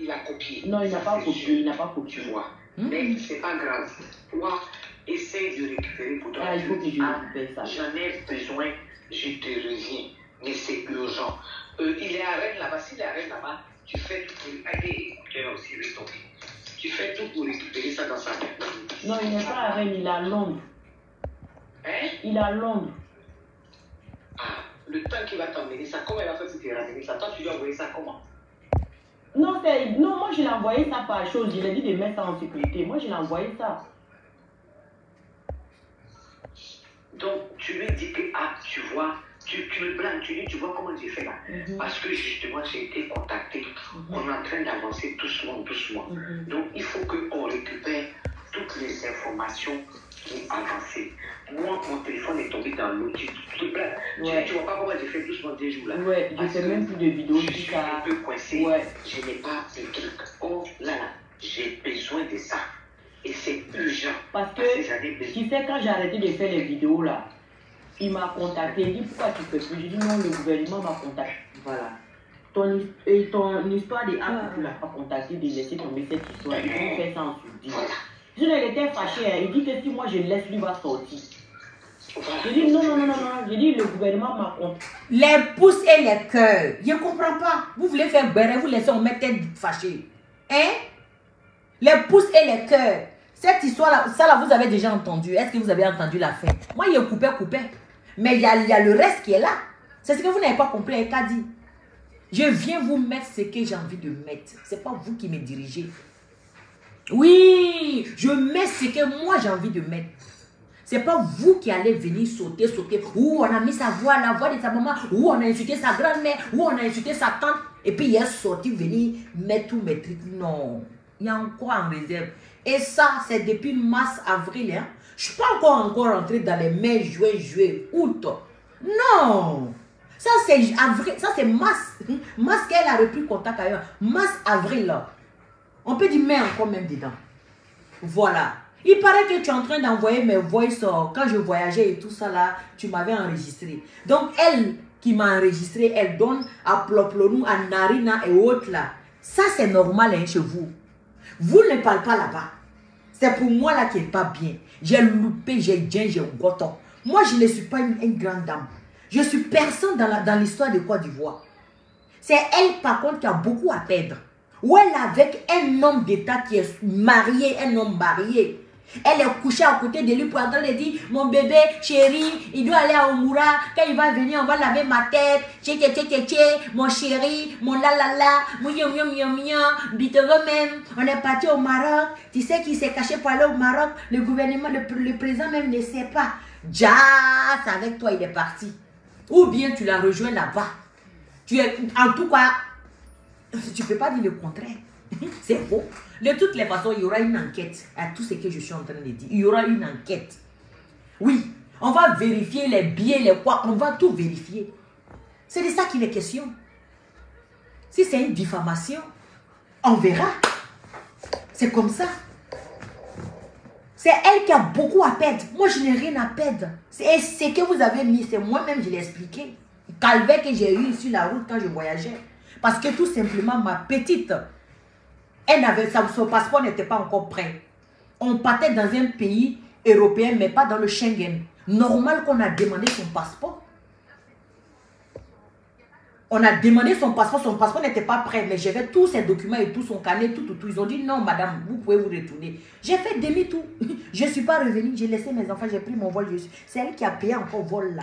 Il a copié. Non, il n'a pas copié. Il n'a pas copié. Tu vois. Mais c'est pas grave. Toi, essaye de récupérer pour toi. Ah, il faut que je récupère ça. J'en ai besoin, je te reviens. Mais c'est urgent. Il est à Rennes là-bas. S'il est à Rennes là-bas, tu fais tout pour. Allez, aussi, tu fais tout pour récupérer ça dans sa main. Non, il n'est pas à Rennes, il est à Londres. Hein? Il est à Londres. Ah, le temps qu'il va t'emmener ça, comment il va faire pour te ramener ça? Toi, tu lui as envoyé ça comment? Non, moi je l'ai envoyé ça par chose. Je lui ai dit de mettre ça en sécurité. Moi je l'ai envoyé ça. Donc, tu lui dis que, ah, tu vois, tu me blagues, tu dis, tu vois comment j'ai fait là. Parce que justement, j'ai été contacté. On est en train d'avancer doucement. Donc, il faut qu'on récupère toutes les informations qui ont avancé. Moi, mon téléphone est tombé dans l'eau. Tu te blagues. Tu vois pas comment j'ai fait doucement des jours là. Ouais, je fais même plus de vidéos. Je suis un peu coincé. Ouais. Je n'ai pas de truc. Oh là là, j'ai besoin de ça. Et c'est urgent. Parce que, tu sais, quand j'ai arrêté de faire les vidéos là, il m'a contacté. Il dit pourquoi tu fais plus? Je dis non, le gouvernement m'a contacté. Voilà. ton histoire de acte, tu l'as pas contacté, de laisser tomber cette histoire. Ils vont faire ça en sous-dit. Je l'étais fâché, hein. Il dit que si moi je laisse, lui va sortir. Je dis non. Je dis le gouvernement m'a compté. Les pouces et les cœurs. Je ne comprends pas. Vous voulez faire béret, vous laissez on met tête fâchée. Hein? Les pouces et les cœurs. Cette histoire-là, ça là, vous avez déjà entendu. Est-ce que vous avez entendu la fin? Moi, il est coupé. Mais il y a le reste qui est là. C'est ce que vous n'avez pas compris avec Kadi. Je viens vous mettre ce que j'ai envie de mettre. Ce n'est pas vous qui me dirigez. Oui, je mets ce que moi j'ai envie de mettre. Ce n'est pas vous qui allez venir sauter. Ou on a mis sa voix, la voix de sa maman. Ou on a insulté sa grand-mère. Ou on a insulté sa tante. Et puis il est sorti venir mettre tous mes trucs. Non, il y a encore en réserve. Et ça, c'est depuis mars, avril. Hein? Je ne suis pas encore rentré dans les mai, juin, août. Non. Ça, c'est avril. Ça, c'est mars. Mars qu'elle a repris contact ailleurs. Mars, avril. Là. On peut dire mai encore même dedans. Voilà. Il paraît que tu es en train d'envoyer mes voices. Quand je voyageais et tout ça là, tu m'avais enregistré. Donc, elle qui m'a enregistré, elle donne à Ploplonou, à Narina et autres là. Ça, c'est normal hein, chez vous. Vous ne parlez pas là-bas. C'est pour moi là qui n'est pas bien. J'ai loupé, j'ai goton. Moi, je ne suis pas une grande dame. Je suis personne dans l'histoire de Côte d'Ivoire. C'est elle, par contre, qui a beaucoup à perdre. Ou elle est avec un homme d'État qui est marié, un homme marié. Elle est couchée à côté de lui pour entendre lui dire, mon bébé, chéri, il doit aller à Oumoura. Quand il va venir, on va laver ma tête. Mon chéri, mon la, mon bitero même. On est parti au Maroc. Tu sais qui s'est caché pour aller au Maroc? Le gouvernement, le président même ne sait pas. Jazz, avec toi, il est parti. Ou bien tu l'as rejoint là-bas. En tout cas, tu ne peux pas dire le contraire. C'est faux. De toutes les façons, il y aura une enquête à tout ce que je suis en train de dire. Il y aura une enquête. Oui, on va vérifier les billets, les quoi. On va tout vérifier. C'est de ça qu'il est question. Si c'est une diffamation, on verra. C'est comme ça. C'est elle qui a beaucoup à perdre. Moi, je n'ai rien à perdre. C'est ce que vous avez mis, c'est moi-même, je l'ai expliqué. Calvaire que j'ai eu sur la route quand je voyageais. Parce que tout simplement, ma petite, son passeport n'était pas encore prêt. On partait dans un pays européen, mais pas dans le Schengen. Normal qu'on a demandé son passeport. On a demandé son passeport n'était pas prêt, mais j'avais tous ses documents et tout son carnet, tout. Ils ont dit non, madame, vous pouvez vous retourner. J'ai fait demi-tour. Je ne suis pas revenue, j'ai laissé mes enfants, j'ai pris mon vol. C'est elle qui a payé encore vol là.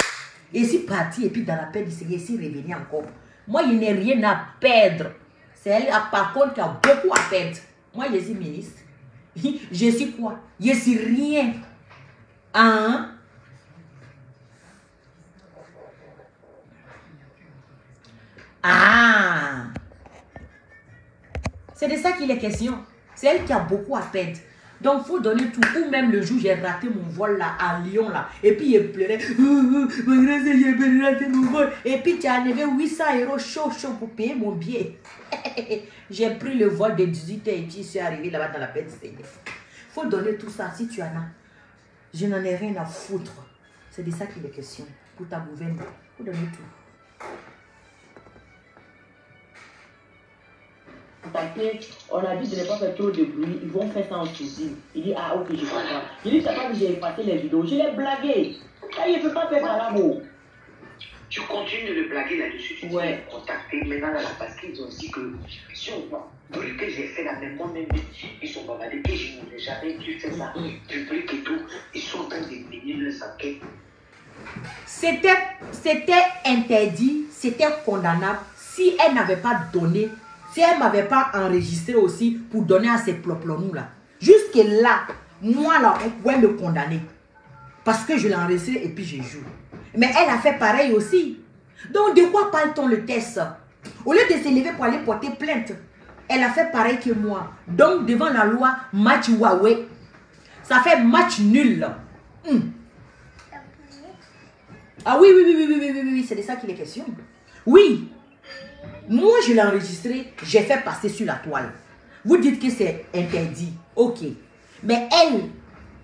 Et si parti, et puis dans la paix du Seigneur, si revenir encore. Moi, il n'ai rien à perdre. C'est elle, par contre, qui a beaucoup à perdre. Moi, je suis ministre. Je suis quoi? Je suis rien. Hein? Ah! C'est de ça qu'il est question. C'est elle qui a beaucoup à perdre. Donc, il faut donner tout. Ou même le jour, j'ai raté mon vol là, à Lyon là. Et puis, il pleurait. J'ai raté mon vol. Et puis, tu as enlevé 800 € chaud pour payer mon billet. J'ai pris le vol de 18h et puis je suis arrivé là-bas dans la paix du Seigneur. Il faut donner tout ça si tu en as. Je n'en ai rien à foutre. C'est de ça qu'il est question. Pour ta gouverne. Il faut donner tout. On a dit de ne pas faire trop de bruit, ils vont faire ça en souci. Il dit, ah ok, je comprends. Il dit, t'as pas vu, j'ai effacé les vidéos, je l'ai blagué. Là, il ne peut pas faire ça là-bas. Tu continues de le blaguer là-dessus, tu ouais. T'es contacté maintenant là, parce qu'ils ont dit que si on voit, bruit que j'ai fait là, même moi-même, ils sont bavardés, et je n'ai jamais dû faire ça, public et tout, ils sont en train de mener leurs enquêtes. C'était interdit, c'était condamnable si elle n'avait pas donné. Si elle ne m'avait pas enregistré aussi pour donner à ces ploplonous là. Jusque là, moi là, on pouvait me condamner. Parce que je l'ai enregistré et puis je joue. Mais elle a fait pareil aussi. Donc de quoi parle-t-on le test? Au lieu de se lever pour aller porter plainte, elle a fait pareil que moi. Donc devant la loi, match Huawei. Ça fait match nul. Ah oui, c'est de ça qu'il est question. Oui. Moi, je l'ai enregistré, j'ai fait passer sur la toile. Vous dites que c'est interdit. Ok. Mais elle,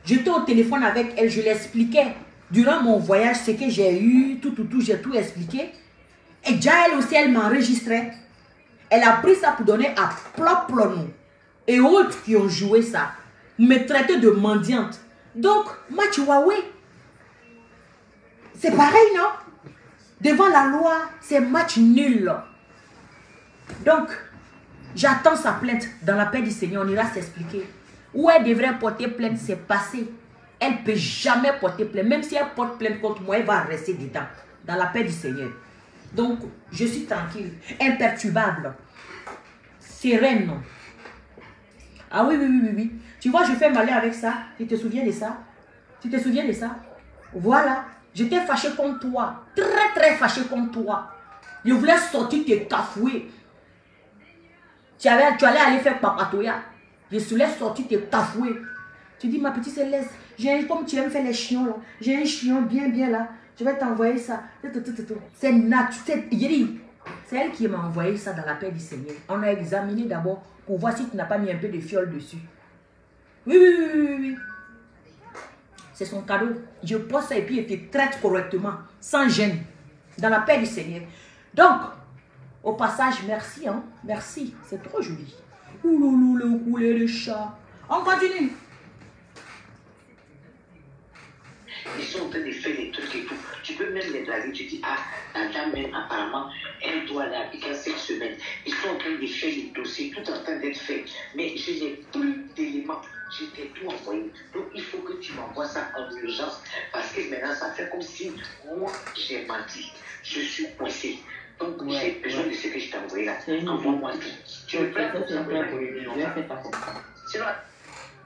j'étais au téléphone avec elle, je l'expliquais. Durant mon voyage, ce que j'ai eu, tout, j'ai tout expliqué. Et déjà, elle aussi, elle m'enregistrait. Elle a pris ça pour donner à Ploplonou et autres qui ont joué ça. Me traiter de mendiante. Donc, match Huawei. C'est pareil, non? Devant la loi, c'est match nul. Donc, j'attends sa plainte. Dans la paix du Seigneur, on ira s'expliquer. Où elle devrait porter plainte, c'est passé. Elle ne peut jamais porter plainte. Même si elle porte plainte contre moi, elle va rester dedans. Dans la paix du Seigneur. Donc, je suis tranquille, imperturbable, sereine. Ah oui, oui, oui, oui, oui. Tu vois, je fais malheur avec ça. Tu te souviens de ça? Tu te souviens de ça? Voilà. J'étais fâché contre toi. Très, très fâché contre toi. Je voulais sortir tes cafouets. Tu allais aller faire papatoya. Je voulais sortir tes cafouets. Tu dis, ma petite Céleste, comme tu aimes faire les chiens là. J'ai un chien bien, bien là. Je vais t'envoyer ça. C'est naturel. C'est elle qui m'a envoyé ça dans la paix du Seigneur. On a examiné d'abord pour voir si tu n'as pas mis un peu de fiole dessus. Oui, oui, oui, oui, oui. C'est son cadeau. Je pose ça et puis il te traite correctement, sans gêne, dans la paix du Seigneur. Donc, au passage, merci, hein. Merci. C'est trop joli. Ouloulou, le couler de chat. On continue. Ils sont en train de faire des trucs et tout. Tu peux même les draguer. Tu dis, ah, la dame même, apparemment, elle doit aller appliquer cette semaine. Ils sont en train de faire les dossiers, tout en train d'être fait. Mais je n'ai plus d'éléments. Je t'ai tout envoyé. Donc, il faut que tu m'envoies ça en urgence. Parce que maintenant, ça fait comme si moi, j'ai menti. Je suis coincé. Donc, j'ai besoin de ce que je t'ai envoyé là. Envoie-moi tout. Tu me prends pour ça. Sinon,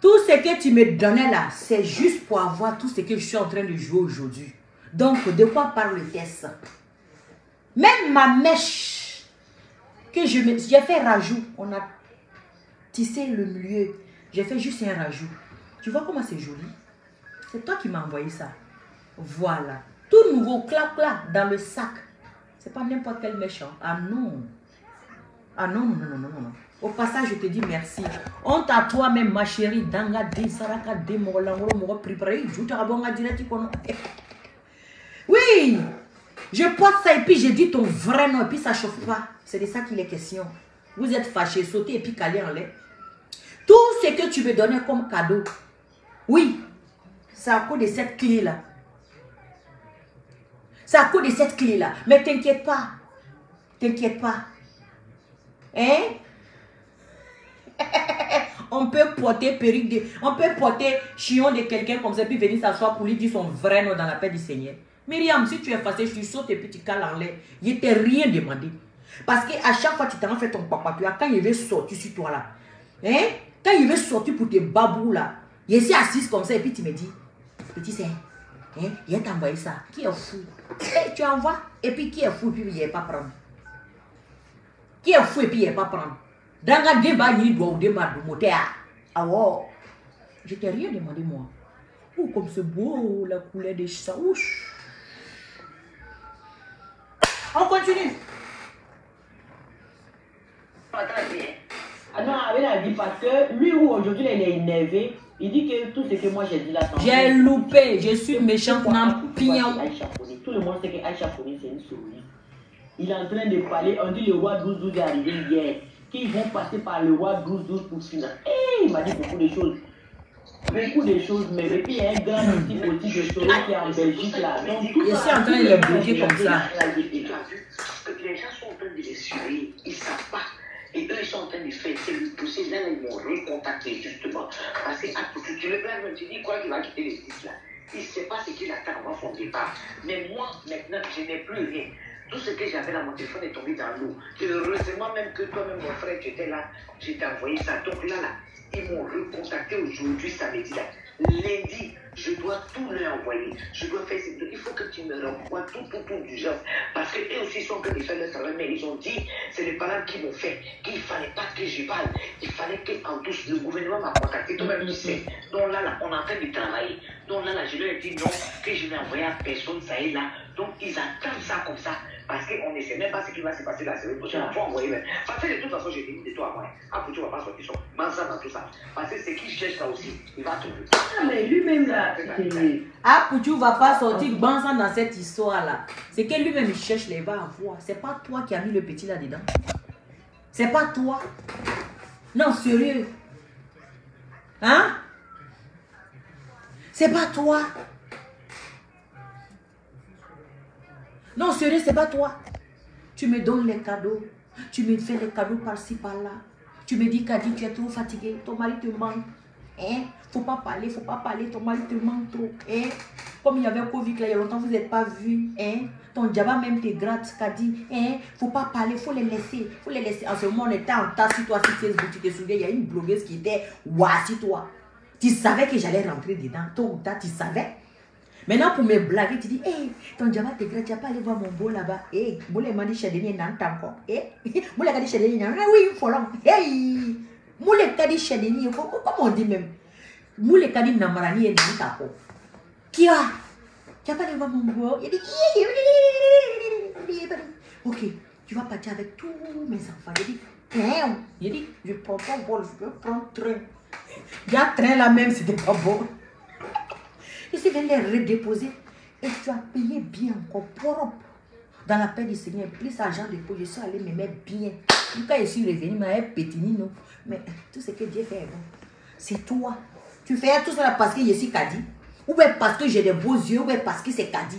tout ce que tu me donnais là, c'est juste pour avoir tout ce que je suis en train de jouer aujourd'hui. Donc, de quoi parle le test? Même ma mèche, que j'ai fait rajout, on a tissé le milieu. J'ai fait juste un rajout. Tu vois comment c'est joli? C'est toi qui m'as envoyé ça. Voilà. Tout nouveau, clap, clap, dans le sac. C'est pas n'importe quel méchant. Ah non. Ah non, non, non, non, non, non. Au passage, je te dis merci. Honte à toi-même, ma chérie. Danga de saraka de morolangoro moro préparé. Oui. Je porte ça et puis je dis ton vrai nom et puis ça chauffe pas. C'est de ça qu'il est question. Vous êtes fâchés, sautés et puis calés en lait. Tout ce que tu me donnais comme cadeau, oui, c'est à cause de cette clé-là. C'est à cause de cette clé-là. Mais t'inquiète pas. T'inquiète pas. Hein? On peut porter perruque de... On peut porter chion de quelqu'un comme ça puis venir s'asseoir pour lui dire son vrai nom dans la paix du Seigneur. Myriam, si tu es fâché, tu sautes et puis tu cales en l'air. Je t'ai rien demandé. Parce qu'à chaque fois que tu t'en fais ton papa, quand il veut sortir sur toi là, hein? Quand il veut sortir pour tes babous là, il est assise comme ça et puis tu me dis, petit c'est, hein? Il t'a envoyé ça. Qui est fou? Et tu envoies et puis qui est fou et puis il n'est pas prendre. Qui est fou et puis il n'est pas prendre. Dans un débat, il doit démarrer de moteur. Ah ouais. Je t'ai rien demandé moi. Oh, comme c'est beau la couleur des chats. On continue. Ah non, avec la vie, parce que lui ou aujourd'hui il est énervé, il dit que tout ce que moi j'ai dit là. J'ai loupé, je suis méchante, n'en pignon. Tout le monde sait que Aïcha Fourni c'est une souris. Il est en train de parler, on dit le roi 12-12 est arrivé hier, qu'ils vont passer par le roi 12-12 pour finir. Il m'a dit beaucoup de choses. Beaucoup de choses, mais et puis il y a un grand type aussi de choses qui est en Belgique là. Donc, je suis en train de les bloquer comme ça. Les gens sont en train de les surveiller, ils ne savent pas. Et eux, ils sont en train de faire, c'est le pousser. Là, ils m'ont recontacté justement. Parce que tu le plains, tu dis quoi qu'il va quitter les sites là. Il ne sait pas ce qu'il attend avant son départ. Mais moi, maintenant, je n'ai plus rien. Tout ce que j'avais dans mon téléphone est tombé dans l'eau. Heureusement même que toi-même, mon frère, tu étais là. Je t'ai envoyé ça. Donc là, ils m'ont recontacté aujourd'hui, samedi là. Lundi, je dois tout leur envoyer. Je dois faire ces trucs. Il faut que tu me renvoies tout d'urgence. Parce qu'eux aussi sont en train de faire leur travail. Mais ils ont dit, c'est les parents qui m'ont fait, qu'il ne fallait pas que je parle. Il fallait qu'en douce, le gouvernement m'a contacté. Toi-même, tu sais. Donc là, on est en train de travailler. Donc là, je leur ai dit non, que je n'ai envoyé à personne, ça et là. Donc ils attendent ça comme ça. Parce qu'on ne sait même pas ce qui va se passer la semaine prochaine. Il faut envoyer même. Parce que de toute façon, j'ai dit de toi à moi. Ah, pour tu ne vas pas sortir ça. Mansa dans tout ça. Parce que c'est qui cherche ça aussi, il va trouver. Ah, mais lui-même là. Ah, pour tu ne vas pas sortir Mansa dans cette histoire là. C'est que lui-même il cherche les va avoir. C'est pas toi qui as mis le petit là-dedans. C'est pas toi. Non, sérieux. Hein? C'est pas toi. Non, sérieux, c'est pas toi. Tu me donnes les cadeaux. Tu me fais les cadeaux par-ci, par-là. Tu me dis, Kadi, tu es trop fatigué. Ton mari te manque. Hein? Faut pas parler, faut pas parler. Ton mari te manque trop. Hein? Comme il y avait Covid là, il y a longtemps, vous n'êtes pas vu. Hein? Ton diable même te gratte, Kadi. Hein? Faut pas parler, faut les laisser. Faut les laisser. En ce moment, on était en tas sur toi, sur Facebook. Tu te souviens, il y a une blogueuse qui était sur toi. Tu savais que j'allais rentrer dedans. Tôt ou tard, tu savais. Maintenant, pour me blaguer, tu dis, hey, ton diamant te gratte, tu n'as pas allé voir mon beau là-bas. Hey, moule m'a dit chédéni nan encore. Hey, moule m'a dit chédéni nan. Oui, il faut l'homme. Hey, moule m'a dit chédéni. Comment on dit même? Moule m'a dit namarani et dit ta peau. Qui a? Tu n'as pas allé voir mon beau? Il dit, ok, tu vas partir avec tous mes enfants. Il dit, je prends pas vol, je peux prendre train. Il y a train là même, c'était pas bon. Et c'est de les redéposer. Et tu as payé bien encore propre. Dans la paix du Seigneur, plus d'argent de poche, je suis allé me mettre bien. Quand je suis revenu, je m'avais pétini, non. Mais tout ce que Dieu fait est bon. C'est toi. Tu fais tout ça parce que je suis Kadi. Ou bien parce que j'ai des beaux yeux, ou bien parce que c'est Kadi.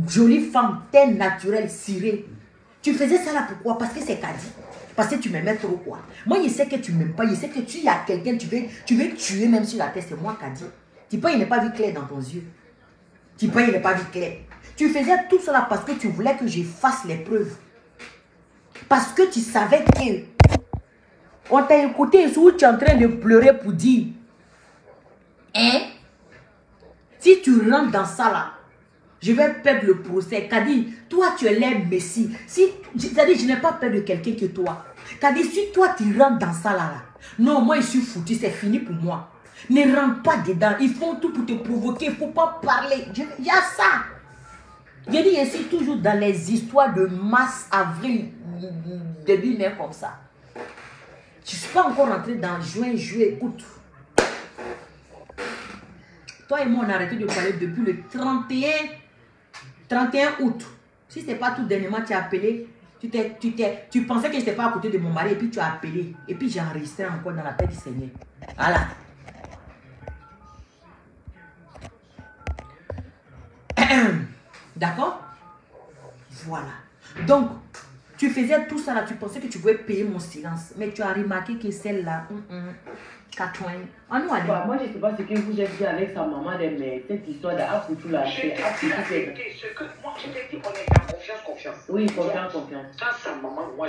Jolie femme, telle naturelle, cirée. Tu faisais ça là pourquoi? Parce que c'est Kadi. Parce que tu m'aimais trop quoi. Moi, je sais que tu m'aimes pas. Je sais que tu y as quelqu'un, tu veux tuer même sur la tête. C'est moi Kadi. Tu penses qu'il n'est pas vu clair dans ton yeux. Tu penses qu'il n'est pas vu clair. Tu faisais tout cela parce que tu voulais que je fasse les preuves. Parce que tu savais que on t'a écouté où tu es en train de pleurer pour dire hein? Si tu rentres dans ça là, je vais perdre le procès. Kadi, toi tu es l'air messie. C'est-à-dire je n'ai pas peur de quelqu'un que toi. Kadi, si toi tu rentres dans ça là, non, moi je suis foutu, c'est fini pour moi. Ne rentre pas dedans. Ils font tout pour te provoquer. Il ne faut pas parler. Il y a ça. Je dis, je suis toujours dans les histoires de mars, avril, début mai comme ça. Je ne suis pas encore rentré dans juin, juillet, août. Toi et moi, on a arrêté de parler depuis le 31 août. Si ce n'est pas tout dernièrement, tu as appelé. Tu pensais que je n'étais pas à côté de mon mari et puis tu as appelé. Et puis j'ai enregistré encore dans la paix du Seigneur. Voilà. D'accord? Voilà. Donc, tu faisais tout ça là, tu pensais que tu pouvais payer mon silence. Mais tu as remarqué que celle-là, moi, je ne sais pas ce que vous avez dit avec sa maman, mais cette histoire d'Apoutou là, c'est moi, je t'ai dit, on est en confiance. Oui, confiance. Quand sa maman, moi,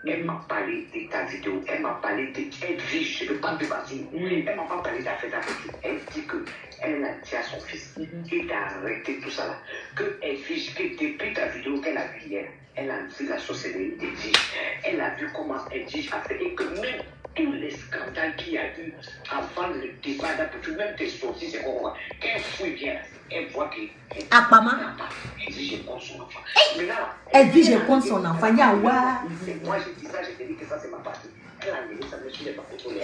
elle m'a parlé de ta vidéo, elle m'a parlé de Edwige, je ne peux pas te passer. Oui. Elle m'a pas parlé d'affaires d'Apoutou. Elle dit qu'elle a dit à son fils, et d'arrêter tout ça là, que Edwige, que depuis ta vidéo qu'elle a vue hier, elle a vu la sorcellerie d'Edwige. Elle a vu comment Edwige a fait et que même tous les scandales qu'il y a eu avant le débat d'Apoutou, même tes sorties, c'est quoi, qu'elle fouille bien, elle voit que Edwige compte son enfant. Edwige compte son enfant. Moi, j'ai dit ça, j'ai dit que ça, c'est ma partie. Elle a mis ça, mais je n'ai pas contrôlé.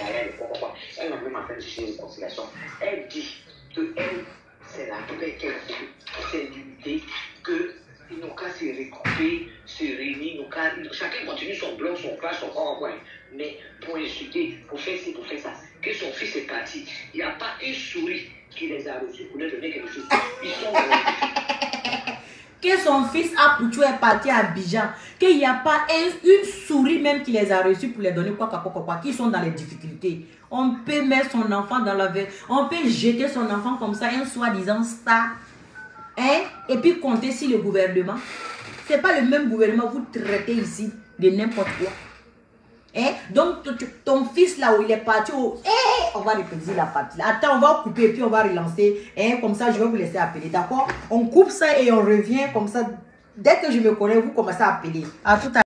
Elle a même fait chercher une conciliation. Elle dit que elle, c'est la paix qu'elle veut. C'est l'unité que. Ils n'ont qu'à se regrouper, se réunir, chacun continue son blog, son flash, son renvoi. Mais pour insulter, pour faire ci, pour faire ça, que son fils est parti, il n'y a pas une souris qui les a reçus pour leur donner quelque chose. Ils sont dans la... Que son fils Apoutou est parti à Abidjan, qu'il n'y a pas une souris même qui les a reçus pour les donner quoi, qui sont dans les difficultés. On peut mettre son enfant dans la vie, on peut jeter son enfant comme ça, un soi-disant star. Hein? Et puis compter sur le gouvernement. Ce n'est pas le même gouvernement, vous traitez ici de n'importe quoi. Hein? Donc ton fils là où il est parti, on va répéter la partie. Attends, on va couper et puis on va relancer. Hein? Comme ça, je vais vous laisser appeler. D'accord? On coupe ça et on revient comme ça. Dès que je me connais, vous commencez à appeler. À tout à l'heure.